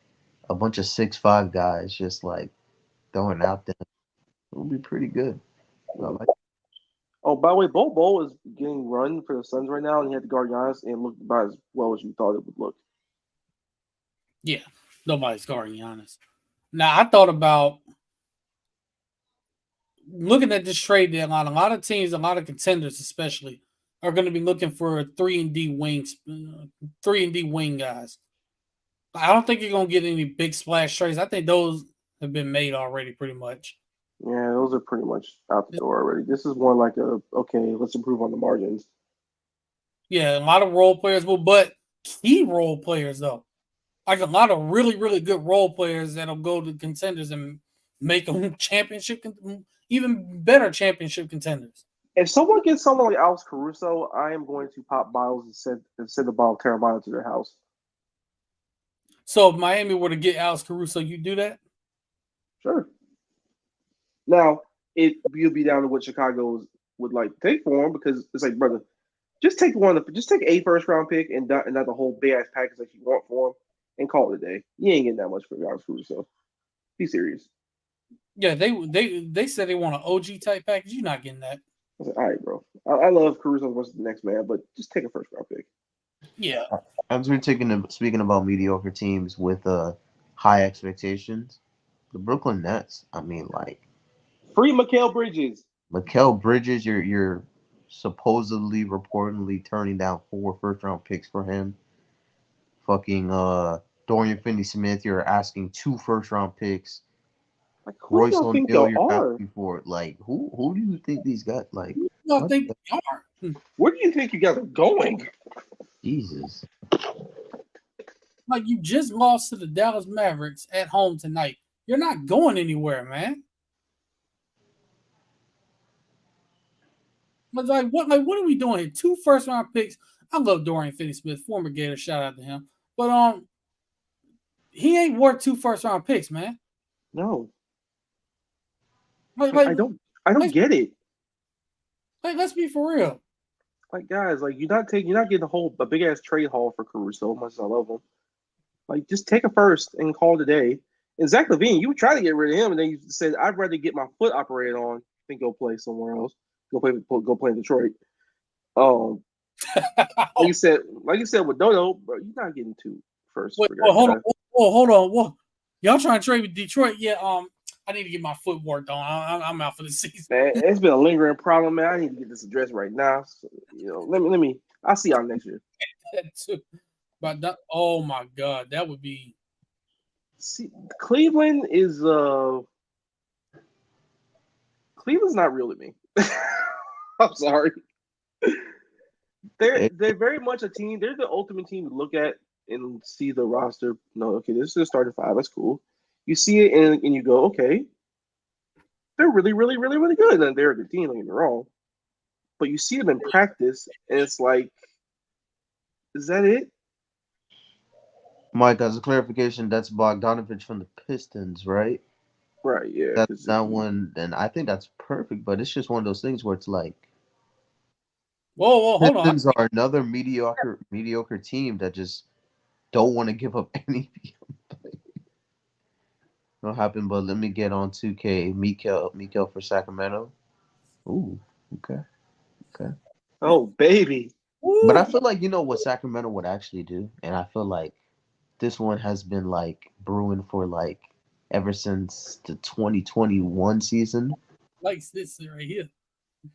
a bunch of 6'5" guys just like throwing out there. It would be pretty good. Oh, by the way, Bol is getting run for the Suns right now, and he had to guard Giannis and looked about as well as you thought it would look. Yeah, nobody's guarding Giannis. Now, I thought about looking at this trade deadline. A lot of teams, a lot of contenders, especially, are going to be looking for 3-and-D wings, 3-and-D wing guys. I don't think you're going to get any big splash trades. I think those have been made already, pretty much. Yeah, those are pretty much out the door already. This is more like okay, let's improve on the margins. Yeah, a lot of role players, but key role players though, like a lot of really, really good role players that'll go to contenders and make them championship, even better championship contenders. If someone gets someone like Alex Caruso, I am going to pop bottles and send a bottle of Terramana to their house. So if Miami were to get Alex Caruso, you do that? Sure. Now, you'll be down to what Chicago would like to take for him because it's like, brother, just take a first round pick and not the whole big ass package that you want for him and call it a day. You ain't getting that much for Alex Caruso. Be serious. Yeah, they said they want an OG type package. You're not getting that. I said, all right, bro. I love Caruso versus the next man, but just take a first round pick. Yeah. As we're speaking about mediocre teams with high expectations, the Brooklyn Nets. I mean, like Free Mikal Bridges. Mikal Bridges, you're supposedly reportedly turning down 4 first-round picks for him. Fucking Dorian Finney-Smith, you're asking 2 first-round picks. Like, who Royce do y'all think O'Neal, y'all you're are? asking for. Like, who do you think these guys like? I What think the- they are. Where do you think you guys are going? Jesus. Like you just lost to the Dallas Mavericks at home tonight. You're not going anywhere, man. But what are we doing here? 2 first round picks. I love Dorian Finney-Smith, former Gator. Shout out to him. But he ain't worth 2 first round picks, man. No. Like, I don't get it. Like, let's be for real. Like, guys, like you're not getting a big ass trade haul for Caruso, much as I love him. Like, just take a first and call it a day. And Zach LaVine, you tried to get rid of him, and then you said, I'd rather get my foot operated on than go play somewhere else. Go play in Detroit. Like you said with Dodo, bro, you're not getting 2 first. Wait, hold on. Hold on. What? Y'all trying to trade with Detroit? Yeah. I need to get my foot worked on. I'm out for the season. Man, it's been a lingering problem, man. I need to get this addressed right now. So, let me. I'll see y'all next year. But oh my God, that would be. See, Cleveland's not real to me. I'm sorry. They're very much a team. They're the ultimate team to look at and see the roster. No, okay, this is a starting 5. That's cool. You see it and you go, okay, they're really, really, really, really good. And they're a good team, don't get me wrong. But you see them in practice, and it's like, is that it? Mike, as a clarification, that's Bogdanovich from the Pistons, right? Right, yeah. That's that one, and I think that's perfect. But it's just one of those things where it's like, Whoa, hold on. Pistons are another mediocre team that just don't want to give up any. What happened? But let me get on 2K. Mikal for Sacramento. Ooh, okay. Oh, baby. But I feel like you know what Sacramento would actually do, and I feel like this one has been like brewing for like ever since the 2021 season. Like this right here.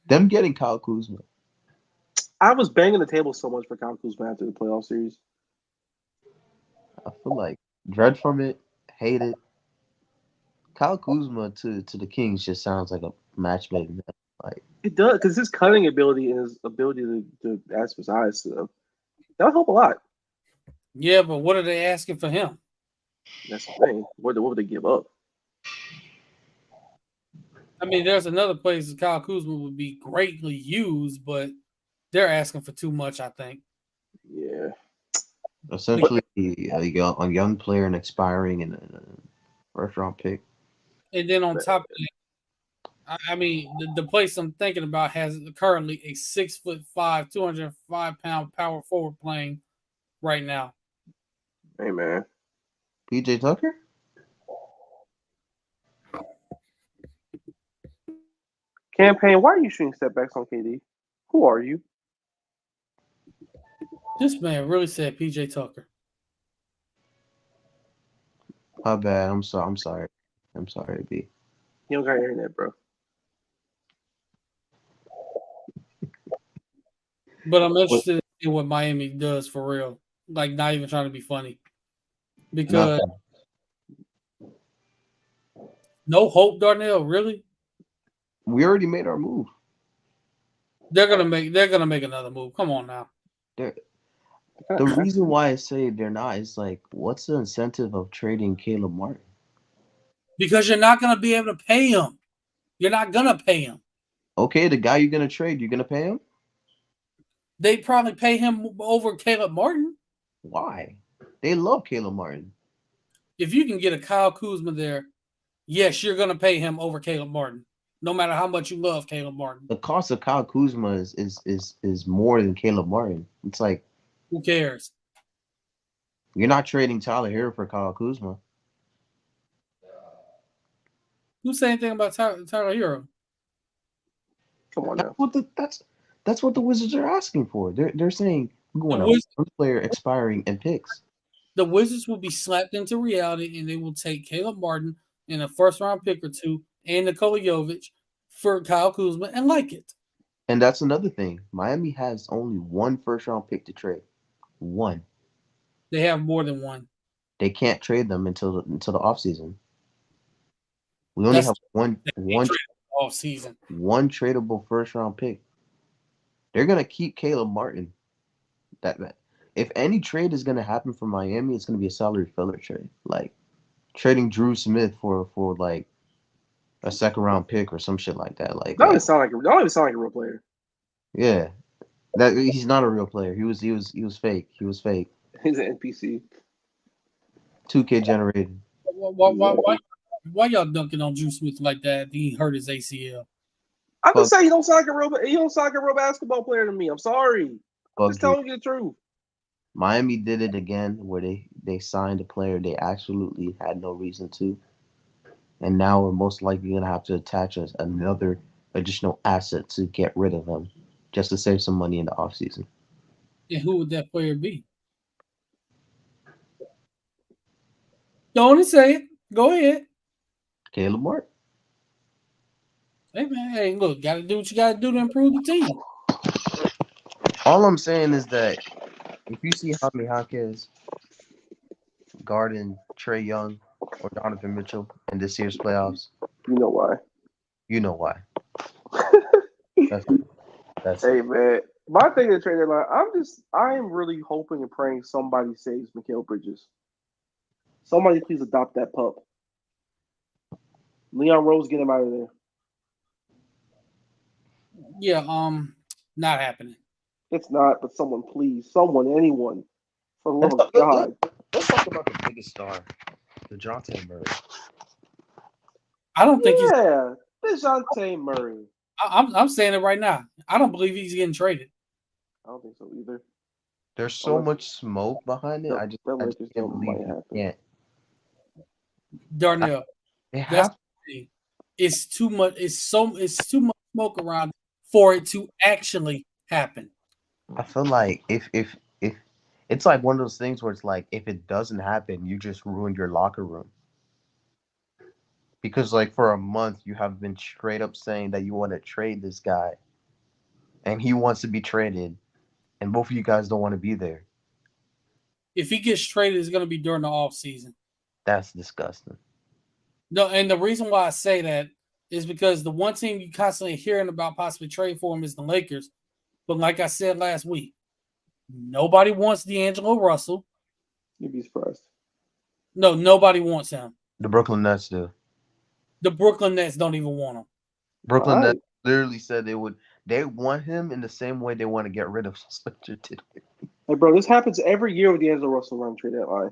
Them getting Kyle Kuzma. I was banging the table so much for Kyle Kuzma after the playoff series. I feel like dread from it, hate it. Kyle Kuzma to the Kings just sounds like a match made in heaven. Like It does, because his cutting ability and his ability to ask for size to them, that would help a lot. Yeah, but what are they asking for him? That's the thing. What would they give up? I mean, there's another place that Kyle Kuzma would be greatly used, but they're asking for too much, I think. Yeah. essentially a young player and expiring in a first round pick. And then on top of that, I mean, the place I'm thinking about has currently a 6'5", 205-pound power forward playing right now. Hey, man. PJ Tucker? Campaign, why are you shooting step backs on KD? Who are you? This man really said PJ Tucker. My bad. I'm sorry, B. You don't got internet, bro. But I'm interested in what Miami does for real. Like, not even trying to be funny. Because no hope, Darnell, really? We already made our move. They're gonna make another move. Come on now. The reason why I say they're not is like, what's the incentive of trading Caleb Martin? Because you're not gonna be able to pay him. You're not gonna pay him. Okay, the guy you're gonna trade, you're gonna pay him? They probably pay him over Caleb Martin. Why? They love Caleb Martin. If you can get a Kyle Kuzma there, yes, you're going to pay him over Caleb Martin, no matter how much you love Caleb Martin. The cost of Kyle Kuzma is more than Caleb Martin. It's like Who cares? you're not trading Tyler Hero for Kyle Kuzma. Who say anything about Tyler Hero? Come on now. That's what the Wizards are asking for. They're saying we want a one player expiring and picks. The Wizards will be slapped into reality, and they will take Caleb Martin in a first-round pick or two and Nikola Jovic for Kyle Kuzma and like it. And that's another thing. Miami has only one first-round pick to trade. One. They have more than one. They can't trade them until the offseason. We only have one off season. One tradable first-round pick. They're gonna keep Caleb Martin. That if any trade is gonna happen for Miami, it's gonna be a salary filler trade, like trading Drew Smith for like a second-round pick or some shit like that. Like That don't even sound like a real player. Yeah, that he's not a real player. He was fake. He was fake. He's an NPC. 2K generated. Why y'all dunking on Drew Smith like that? He hurt his ACL. I'm just saying he don't sound like a real basketball player to me. I'm sorry. I'm just telling you the truth. Miami did it again where they signed a player they absolutely had no reason to. And now we're most likely going to have to attach another additional asset to get rid of him just to save some money in the offseason. And who would that player be? Don't say it. Go ahead. Caleb Martin. Hey, man. Hey, look, got to do what you got to do to improve the team. All I'm saying is that if you see Jaime Jaquez guarding Trae Young or Donovan Mitchell in this year's playoffs, you know why. You know why. That's hey, man. My thing is trade deadline, I am really hoping and praying somebody saves Mikal Bridges. Somebody please adopt that pup. Leon Rose, get him out of there. Yeah, not happening. It's not, but someone, anyone. For the love of God. Let's talk about the biggest star, DeJounte Murray. I don't think DeJounte Murray. I'm saying it right now. I don't believe he's getting traded. I don't think so either. There's so much smoke behind it. I just can't believe it. Yeah. Darnell, it's too much. It's too much smoke around for it to actually happen. I feel like if it's like one of those things where it's like if it doesn't happen, you just ruined your locker room. Because like for a month you have been straight up saying that you want to trade this guy, and he wants to be traded, and both of you guys don't want to be there. If he gets traded, it's going to be during the off season. That's disgusting. No, and the reason why I say that is because the one team you constantly hearing about possibly trade for him is the Lakers. But like I said last week, nobody wants D'Angelo Russell. You'd be surprised. No, nobody wants him. The Brooklyn Nets do. The Brooklyn Nets don't even want him. Brooklyn Nets literally said they want him in the same way they want to get rid of Spencer Dinwiddie. Hey, bro, this happens every year with D'Angelo Russell around trade deadline.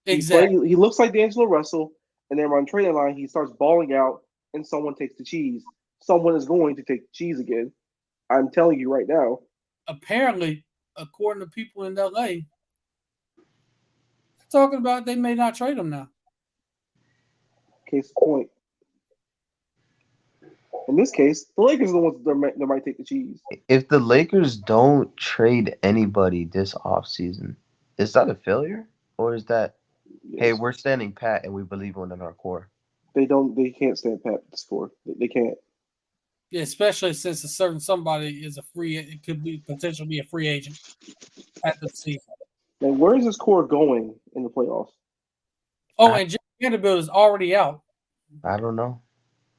Exactly. He looks like D'Angelo Russell, and then around trade deadline, he starts balling out, and someone takes the cheese. Someone is going to take the cheese again. I'm telling you right now. Apparently, according to people in LA, talking about they may not trade him now. Case in point. In this case, the Lakers are the ones that might take the cheese. If the Lakers don't trade anybody this offseason, is that a failure? Or is that, hey, we're standing pat and we believe in our core? They can't stand pat at the score. They can't. Yeah, especially since a certain somebody is it could be potentially be a free agent at the season. And where is this core going in the playoffs? Oh, and Jerry Vanderbilt is already out. I don't know.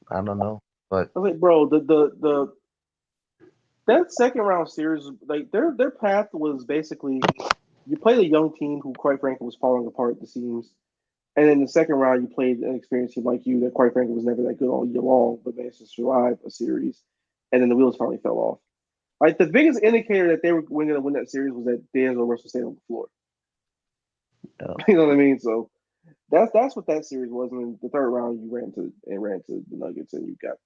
But I was like, bro, that second round series, like their path was basically you played a young team who, quite frankly, was falling apart at the seams, and in the second round you played an experienced team like you that, quite frankly, was never that good all year long, but managed to survive a series, and then the wheels finally fell off. Like the biggest indicator that they were going to win that series was that D'Angelo Russell stayed on the floor. Yeah. You know what I mean? So that's what that series was. And then the third round, you ran to the Nuggets, and you got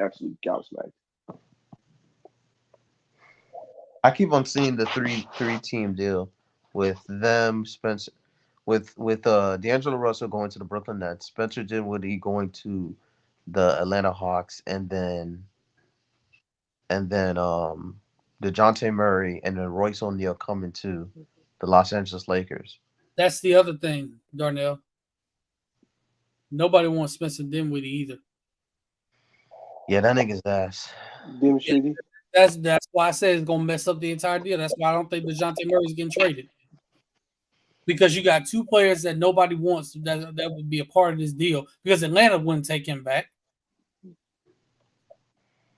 absolutely gobsmacked. I keep on seeing the three team deal with them, Spencer, with D'Angelo Russell going to the Brooklyn Nets, Spencer Dinwiddie going to the Atlanta Hawks, and then DeJounte Murray and then Royce O'Neal coming to the Los Angeles Lakers. That's the other thing, Darnell. Nobody wants Spencer Dinwiddie either. Yeah, that nigga's ass. Dim Shitty. That's why I said it's gonna mess up the entire deal. That's why I don't think DeJounte Murray's getting traded. Because you got two players that nobody wants that would be a part of this deal. Because Atlanta wouldn't take him back.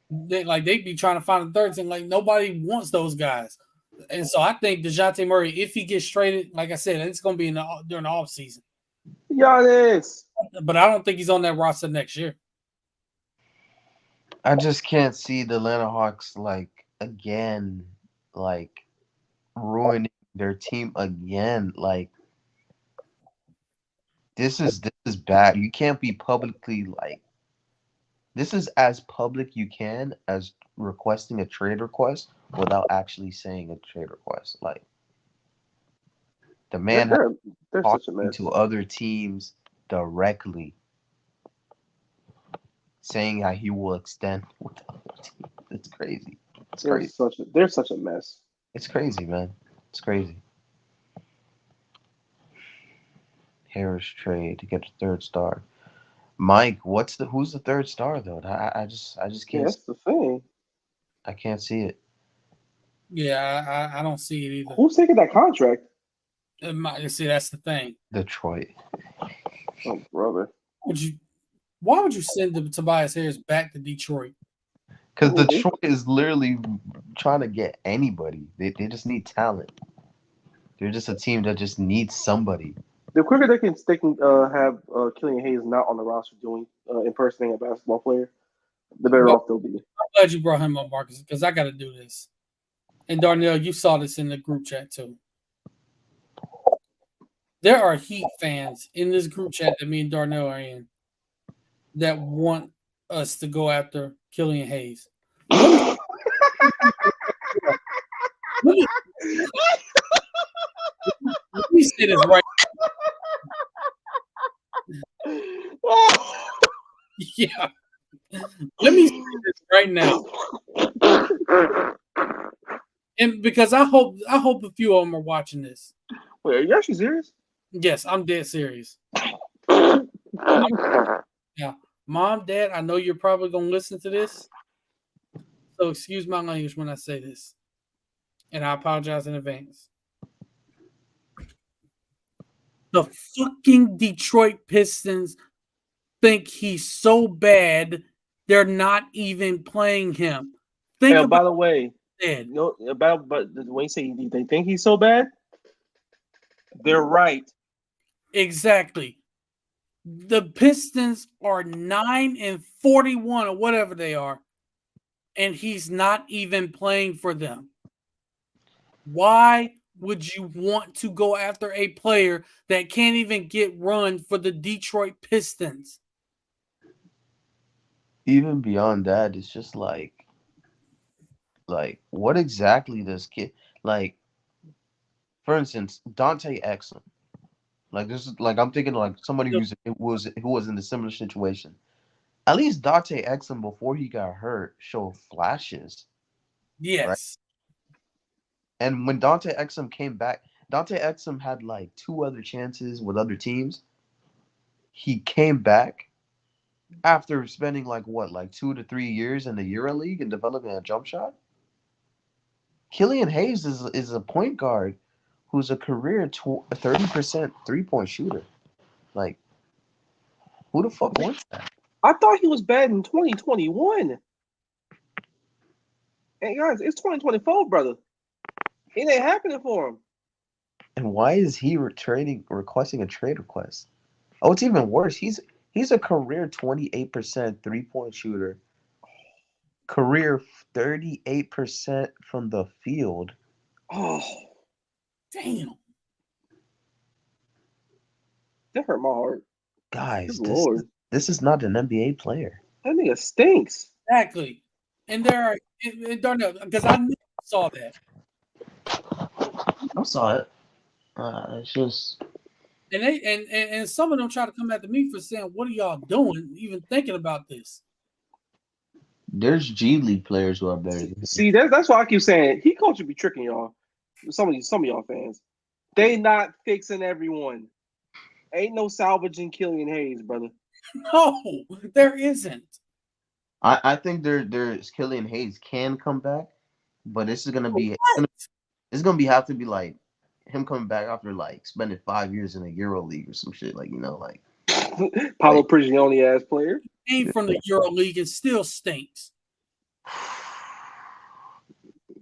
They'd be trying to find a third team. Like nobody wants those guys. And so I think DeJounte Murray, if he gets traded, like I said, it's gonna be during the off season. Giannis. But I don't think he's on that roster next year. I just can't see the Atlanta Hawks again, ruining their team again. Like this is bad. You can't be publicly this is as public you can as requesting a trade request without actually saying a trade request. Like the man they're such a talking mess. to other teams directly, saying how he will extend with the other team. It's crazy. It's crazy. They're such a mess. It's crazy, man. It's crazy. Harris trade to get the third star. Mike, who's the third star though? I just can't. That's the thing. I can't see it. Yeah, I don't see it either. Who's taking that contract? See, that's the thing. Detroit. Oh, brother. Why would you send Tobias Harris back to Detroit? Because Detroit is literally trying to get anybody. They just need talent. They're just a team that just needs somebody. The quicker they can have Killian Hayes not on the roster doing impersonating a basketball player, the better off they'll be. I'm glad you brought him up, Marcus, because I got to do this. And Darnell, you saw this in the group chat too. There are Heat fans in this group chat that me and Darnell are in that want us to go after Killian Hayes. Let me say this right. Yeah. Let me say this right now. And because I hope a few of them are watching this. Wait, are you actually serious? Yes, I'm dead serious. Yeah. Mom, Dad, I know you're probably gonna listen to this. So excuse my language when I say this. And I apologize in advance. The fucking Detroit Pistons think he's so bad they're not even playing him. By the way, but when you say they think he's so bad, they're right. Exactly. The Pistons are 9-41 or whatever they are, and he's not even playing for them. Why would you want to go after a player that can't even get run for the Detroit Pistons? Even beyond that, it's just like what exactly does kid for instance, Dante Exum. This is I'm thinking somebody who was in a similar situation. At least Dante Exum before he got hurt showed flashes. Yes. Right? And when Dante Exum came back, Dante Exum had 2 other chances with other teams. He came back after spending 2 to 3 years in the EuroLeague and developing a jump shot. Killian Hayes is a point guard who's a career 30% 3-point shooter. Who the fuck wants that? I thought he was bad in 2021. Hey guys, it's 2024, brother. It ain't happening for him. And why is he requesting a trade request? Oh, it's even worse. He's a career 28% 3-point shooter career 38% from the field. Oh, Damn. that hurt my heart. Guys, Good Lord. this is not an NBA player. That nigga stinks. Exactly. And there are Darnell, because I knew I saw that. I saw it. It's just And they and some of them try to come after me for saying, "What are y'all doing? Even thinking about this?" there's G League players who are better than him. See, that's why I keep saying he coach would be tricking y'all. Some of y'all fans. They not fixing everyone. Ain't no salvaging Killian Hayes, brother. No, there isn't. I think there's Killian Hayes can come back, but this is gonna be it's gonna be have to be like him coming back after like spending 5 years in a Euro League or some shit, like like Paolo Prigioni ass player. Came from the Euro League and still stinks.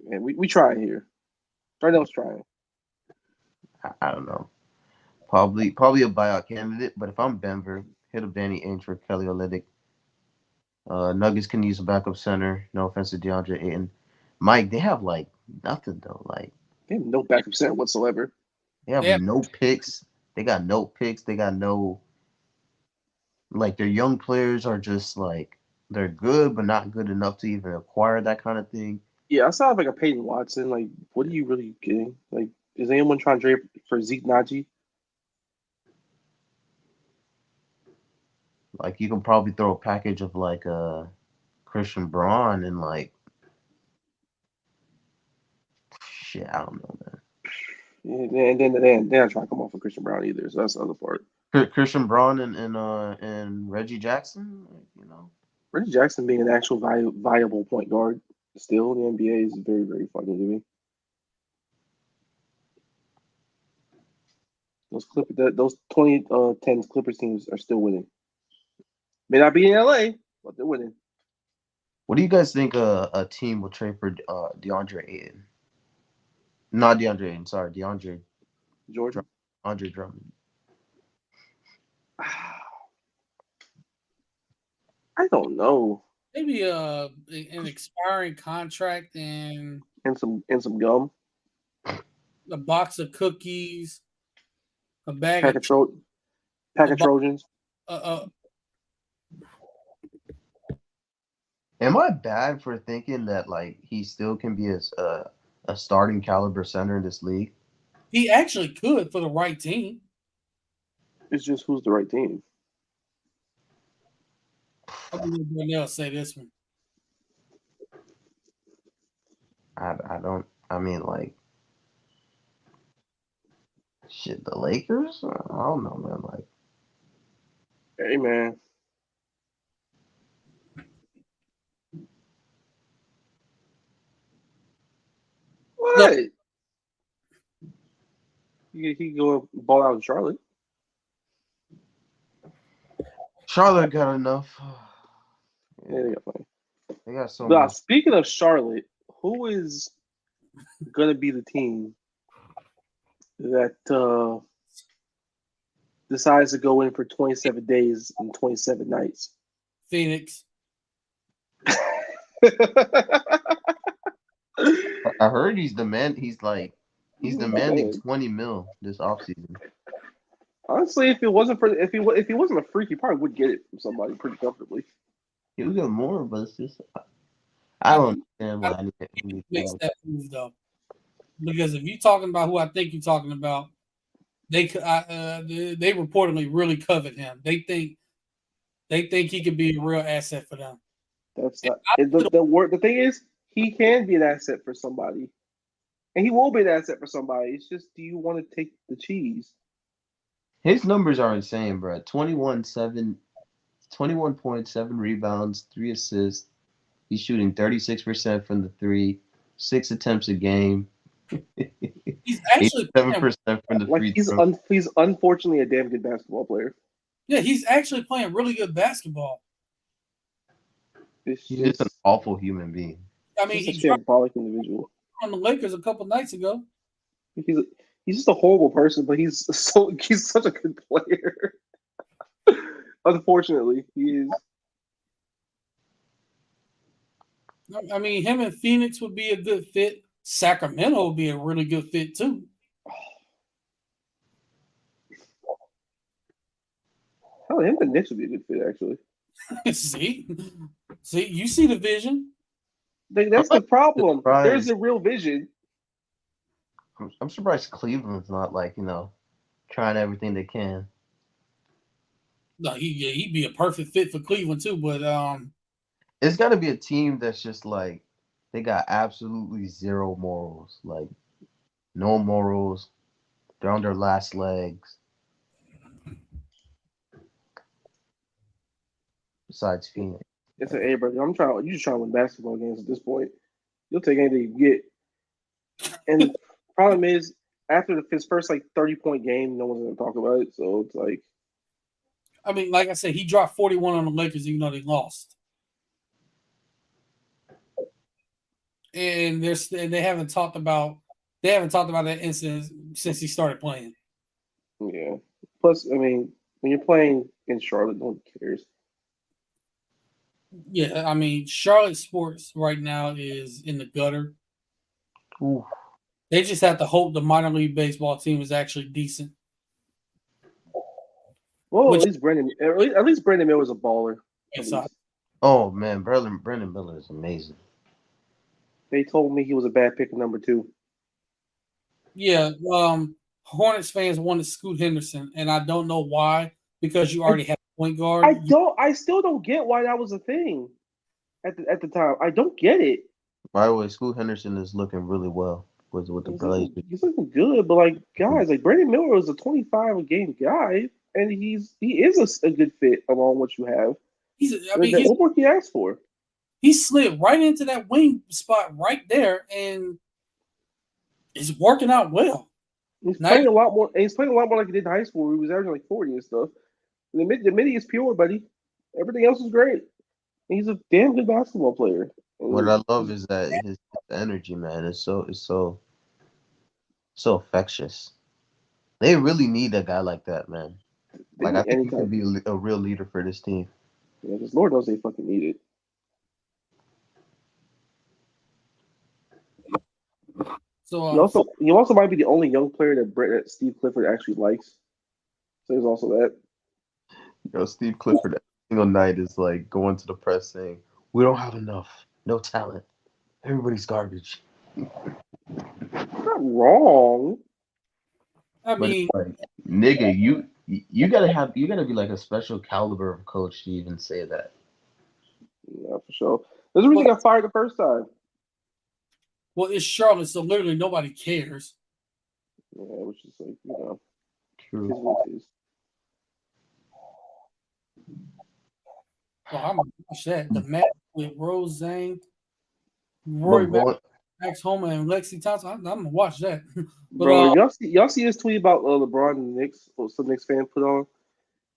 Man, we trying here. Darnell's trying. I don't know. Probably a buyout candidate, but if I'm Denver, hit up Danny Ainge for Kelly Olynyk. Nuggets can use a backup center. No offense to DeAndre Ayton. Mike, they have like nothing though. Like They have no backup center whatsoever. they have Yeah. no picks. They got no picks. They got no like their young players are just like they're good but not good enough to even acquire that kind of thing. Yeah, I saw like a Peyton Watson. Like, what are you really getting? Like, is anyone trying to trade for Zeke Naji? Like you can probably throw a package of like Christian Braun and like shit, I don't know, man. Yeah, and then they're not trying to come off of Christian Brown either. So that's the other part. Christian Braun and Reggie Jackson, Reggie Jackson being an actual viable point guard still in the NBA is very, very funny to me. Those 2010 Clippers teams are still winning. May not be in LA, but they're winning. What do you guys think a team will trade for DeAndre Ayton? Not DeAndre Ayton, sorry, Jordan. Andre Drummond. I don't know. Maybe an expiring contract and And some gum. a box of cookies, a bag Pack of Trojans. Am I bad for thinking that like he still can be a starting caliber center in this league? He actually could for the right team. It's just who's the right team. I'm gonna let Darnell say this one. I don't. I mean, like, shit, the Lakers? I don't know, man. Like, Hey man. What? He can go ball out in Charlotte. Charlotte got enough. Yeah, they got plenty. They got so Now, much. speaking of Charlotte, who is gonna be the team that decides to go in for 27 days and 27 nights? Phoenix. I heard he's demanding 20 mil this offseason. Honestly, if he wasn't a freak, he probably would get it from somebody pretty comfortably. He would get more, but it's just I don't understand why He makes that move though, because if you're talking about who I think you're talking about, they reportedly really covet him. They think he could be a real asset for them. That's not the thing is he can be an asset for somebody, and he will be an asset for somebody. It's just, do you want to take the cheese? His numbers are insane, bro. 21.7 rebounds, 3 assists. He's shooting 36% from the 3, 6 attempts a game. He's actually 7% from the 3. He's unfortunately a damn good basketball player. Yeah, he's actually playing really good basketball. He's just an awful human being. I mean, he's he a dropped shambolic individual. on the Lakers a couple nights ago. He's just a horrible person, but he's such a good player. Unfortunately, he is. I mean, him and Phoenix would be a good fit. Sacramento would be a really good fit too. Hell, him and Knicks would be a good fit, actually. see, you see the vision. That's the problem. Surprised. There's a real vision. I'm surprised Cleveland's not like, trying everything they can. No, he'd be a perfect fit for Cleveland too. But It's got to be a team that's just like they got absolutely zero morals, like no morals. They're on their last legs. Besides Phoenix, It's an A, brother. You just trying to win basketball games at this point. You'll take anything you get. And the problem is, after his first 30-point game, no one's gonna talk about it. So it's like, I mean, like I said, he dropped 41 on the Lakers, even though they lost. And they haven't talked about that incident since he started playing. yeah. Plus, I mean, when you're playing in Charlotte, no one cares. Yeah, I mean, Charlotte sports right now is in the gutter. ooh, They just have to hope the minor league baseball team is actually decent. Well, Which- at least Brandon Miller was a baller. Yes, At least. oh man, Brandon Miller is amazing. They told me he was a bad pick at number 2. Yeah, Hornets fans wanted Scoot Henderson, and I don't know why, because you already have a point guard. I still don't get why that was a thing at the time. I don't get it. By the way, Scoot Henderson is looking really well with the Blazers. He's looking good, but guys, Brandon Miller was a 25 a game guy, and he is a good fit along what you have. What more can you ask for? He slid right into that wing spot right there, and it's working out well. He's playing a lot more, and he's playing a lot more like he did in high school. Where he was averaging 40 and stuff. And the midi is pure, buddy. Everything else is great. And he's a damn good basketball player. What I love is that his energy, man, is so infectious. They really need a guy like that, man. I think he could be a real leader for this team. Yeah, because Lord knows they fucking need it. So he also might be the only young player that Steve Clifford actually likes. So there's also that. Steve Clifford every single night is going to the press saying, "We don't have enough, no talent. Everybody's garbage." Not wrong. I mean, nigga, you gotta be like a special caliber of coach to even say that. Yeah, for sure. There's a reason he got fired the first time. well, it's Charlotte, so literally nobody cares. Yeah, which is True. is what it is. Oh, I'm gonna watch that. The match with Rose Zhang, Roy Max Homer, and Lexi Thompson. I'm gonna watch that. But, Bro, y'all see this tweet about LeBron and the Knicks? Or some Knicks fan put on.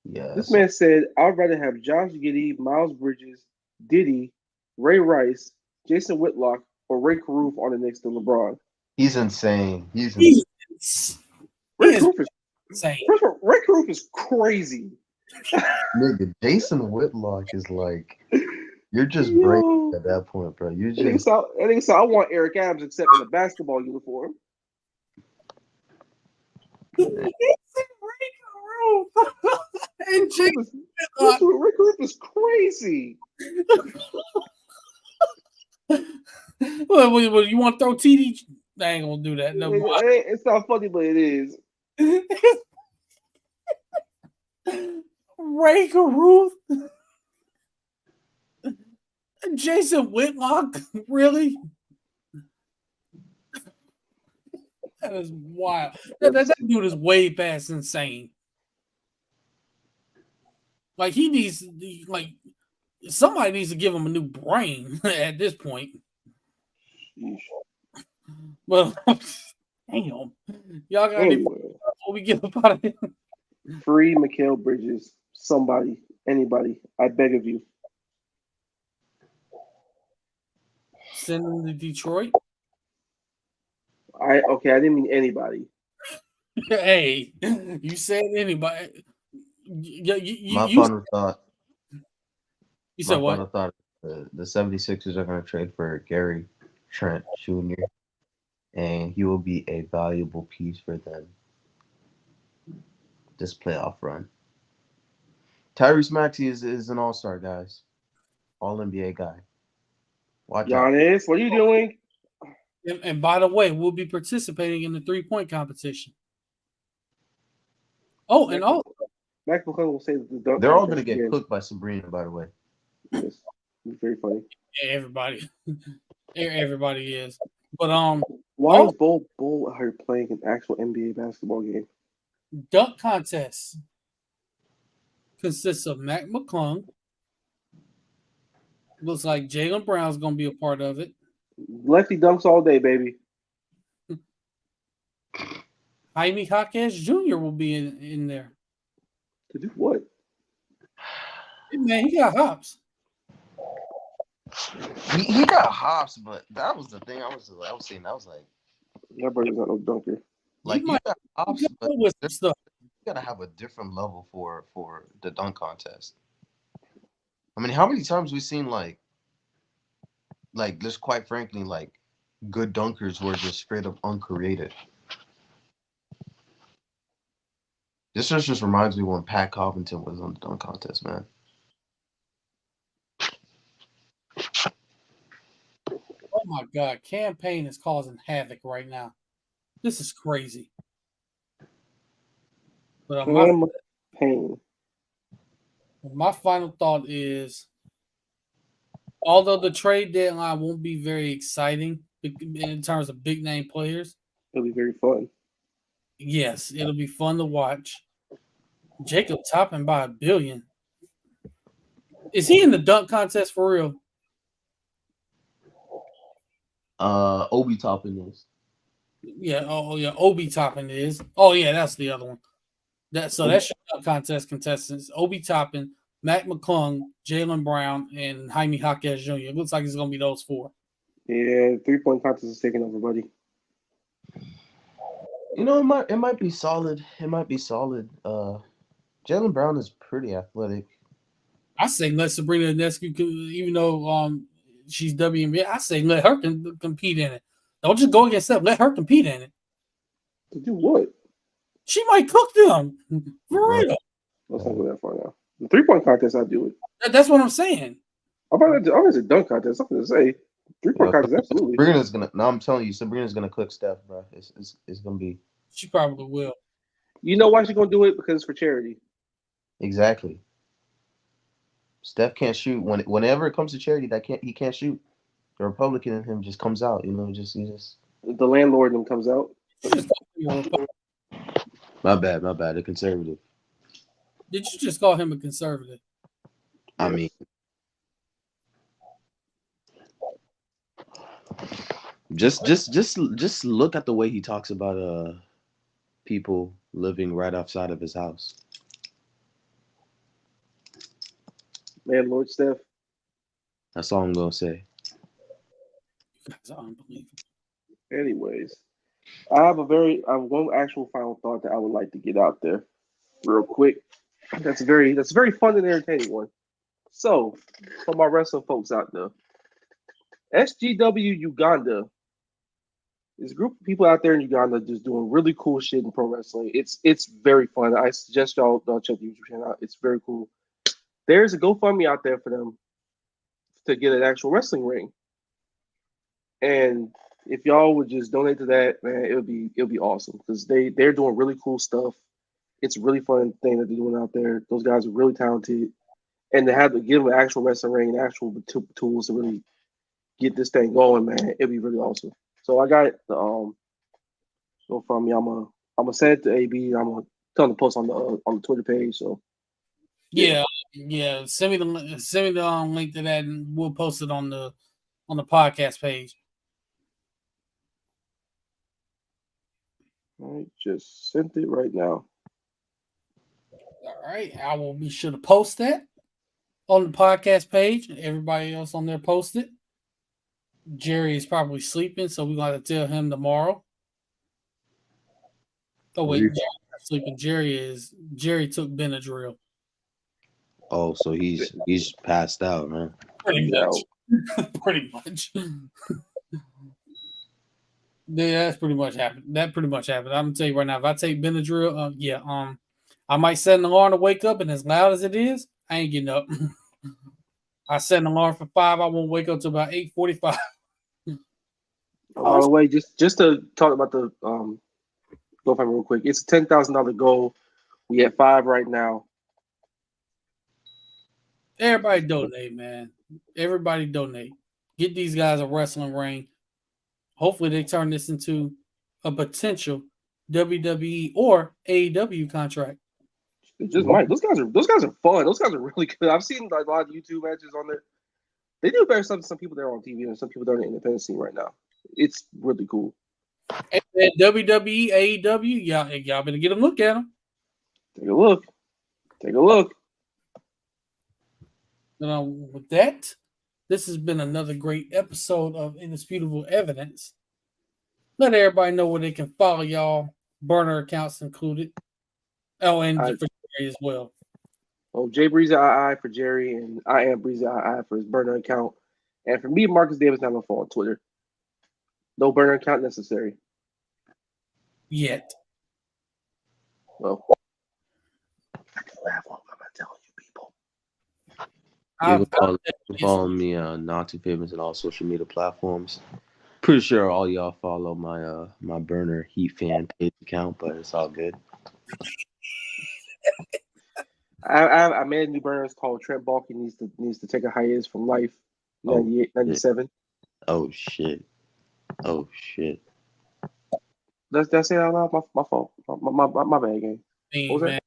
Yeah. This man said, "I'd rather have Josh Giddey, Miles Bridges, Diddy, Ray Rice, Jason Whitlock, or Ray Caruth on the Knicks than LeBron." He's insane. Ray Caruth is insane. First of all, Ray Caruth is crazy. Nigga, Jason Whitlock is you're just Yo. breaking at that point, bro. You I think just so. I want Eric Adams except in a basketball uniform. And Jason Ray Caruth is crazy. well, you want to throw TD? I ain't gonna do that. No, It's not funny, but it is. Ray Caruth, Jason Whitlock, really? That is wild. That dude is way past insane. He needs somebody needs to give him a new brain at this point. Well, damn, y'all got any before we get up out of here? Free Mikal Bridges. Somebody, anybody, I beg of you. Send him to Detroit. I didn't mean anybody. Hey, you said anybody. my final thought. You said My what? final thought. the 76ers are going to trade for Gary Trent Jr., and he will be a valuable piece for them this playoff run. Tyrese Maxey is an all-star, guys. All-NBA guy. Watch out. Giannis, what are you doing? And by the way, we'll be participating in the 3-point competition. Oh, and Max McClung will say that the dunk. They're all going to contest get again. cooked by Sabrina, by the way. It's very funny. everybody, everybody is. But Why is Bull out here playing an actual NBA basketball game? dunk contest consists of Mac McClung. Looks like Jaylen Brown's going to be a part of it. Lefty dunks all day, baby. Jaime Jaquez Jr. will be in there. To do what? Hey, man, he got hops. He got hops, but that was the thing I was saying. I was like, That brother's not no dunker. like you got hops, He but got with some there's- stuff. you gotta have a different level for the dunk contest. I mean, how many times we've seen like just quite frankly, like good dunkers were just straight up uncreative. This just reminds me when Pat Covington was on the dunk contest, man. Oh my God, campaign is causing havoc right now. This is crazy. But Pain. my final thought is, although the trade deadline won't be very exciting in terms of big name players, It'll be very fun. yes, it'll be fun to watch. Jacob Toppin by $1 billion. Is he in the dunk contest for real? Obi Toppin is. Yeah. Oh yeah. Obi Toppin is. Oh yeah, that's the other one. That's your dunk contest contestants: Obi Toppin, Mac McClung, Jaylen Brown, and Jaime Jaquez Jr. It looks like it's gonna be those 4. Yeah, 3-point contest is taking over, buddy. You know, it might be solid. It might be solid. Jaylen Brown is pretty athletic. I say let Sabrina Ionescu, even though she's WNBA, I say let her compete in it. Don't just go against them. Let her compete in it. To do what? She might cook them for Right. real. Let's not go that far now. The 3-point contest, I do it. That's what I'm saying. I'm about to dunk contest. Something to say. 3-point contest, absolutely. Sabrina's gonna. No, I'm telling you, Sabrina's gonna cook Steph, bro. It's gonna be She probably will. You know why she's gonna do it? Because it's for charity. exactly. Steph can't shoot whenever it comes to charity. He can't shoot. The Republican in him just comes out. You know, he just. The landlord in them comes out. My bad. The conservative. Did you just call him a conservative? I mean, just look at the way he talks about people living right outside of his house. Landlord Steph. That's all I'm gonna say. You guys are unbelievable. Anyways, I have one actual final thought that I would like to get out there real quick. That's a very fun and entertaining one. So, for my wrestling folks out there, SGW Uganda is a group of people out there in Uganda just doing really cool shit in pro wrestling. It's very fun. I suggest y'all check the YouTube channel out. It's very cool. There's a GoFundMe out there for them to get an actual wrestling ring. And if y'all would just donate to that, man, it'll be awesome because they're doing really cool stuff. It's a really fun thing that they're doing out there. Those guys are really talented, and to have to give them an actual wrestling ring and actual tools to really get this thing going, man, it'd be really awesome. So I got the GoFundMe. I'm gonna send it to AB. I'm gonna tell him to post on the Twitter page. So Yeah. Send me the link to that, and we'll post it on the podcast page. I just sent it right now. All right, I will be sure to post that on the podcast page. Everybody else on there post it. Jerry is probably sleeping, so we're gonna tell him tomorrow. Oh wait, Jerry's not sleeping. Jerry took Benadryl. Oh, so he's passed out, man. Pretty Yeah. much. Pretty much. Yeah, that's pretty much happened. That pretty much happened. I'm gonna tell you right now. If I take Benadryl, I might set an alarm to wake up, and as loud as it is, I ain't getting up. I set an alarm for 5. I won't wake up till about 8:45. By the way, just to talk about the GoFundMe real quick. It's a $10,000 goal. We at 5 right now. Everybody donate, man. Everybody donate. Get these guys a wrestling ring. Hopefully, they turn this into a potential WWE or AEW contract. It just might. Those guys are fun. Those guys are really good. I've seen like, a lot of YouTube matches on there. They do better stuff than some people that are on TV and some people that are in the independent scene right now. It's really cool. And WWE, AEW, y'all better get a look at them. Take a look. Take a look. With that, this has been another great episode of Indisputable Evidence. Let everybody know where they can follow y'all, burner accounts included. Oh, and for Jerry as well. Oh, Jay Breezy II for Jerry, and I am Breezy II for his burner account. And for me, Marcus Davis not on phone on Twitter. No burner account necessary. Yet. Well, I can laugh while I'm not telling you people. You can follow me Not Too Famous on all social media platforms. Pretty sure all y'all follow my my burner Heat fan page account, but it's all good. I made a new burner. It's called Trent Baalke needs to take a hiatus from life. 98, 97. Oh shit. Oh shit. Did I say that out loud? My fault. My bad game. Mean, man.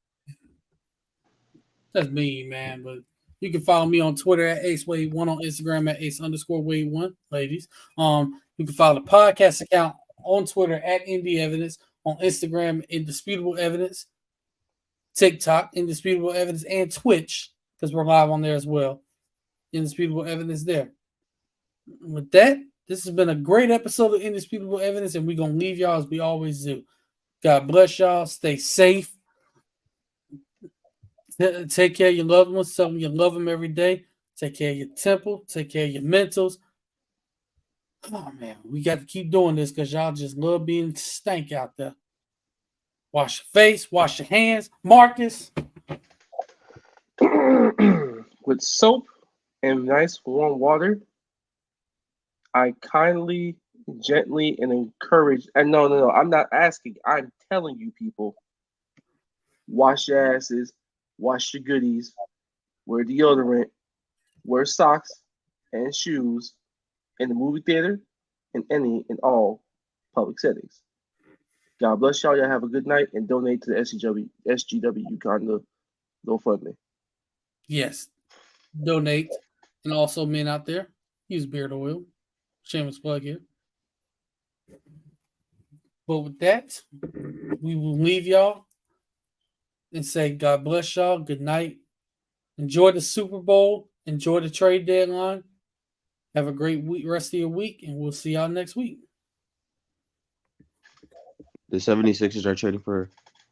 That's mean, man. But you can follow me on Twitter at AceWade1, on Instagram at Ace_Wade1, ladies. You can follow the podcast account on Twitter at Indie Evidence, on Instagram, Indisputable Evidence, TikTok, Indisputable Evidence, and Twitch, because we're live on there as well. Indisputable Evidence there. With that, this has been a great episode of Indisputable Evidence, and we're going to leave y'all as we always do. God bless y'all. Stay safe. Take care of your loved ones. Tell them you love them every day. Take care of your temple. Take care of your mentals. Oh, man. We got to keep doing this because y'all just love being stank out there. Wash your face. Wash your hands. Marcus. With soap and nice warm water, I kindly, gently, and encourage. And no, I'm not asking. I'm telling you, people. Wash your asses. Wash your goodies. Wear deodorant. Wear socks and shoes in the movie theater and any and all public settings. God bless y'all. Y'all have a good night and donate to the SGW Uganda GoFundMe. Yes. Donate. And also, men out there, use beard oil. Shameless plug here. But with that, we will leave y'all and say God bless y'all. Good night. Enjoy the Super Bowl. Enjoy the trade deadline. Have a great week, rest of your week, and we'll see y'all next week. The 76ers are trading for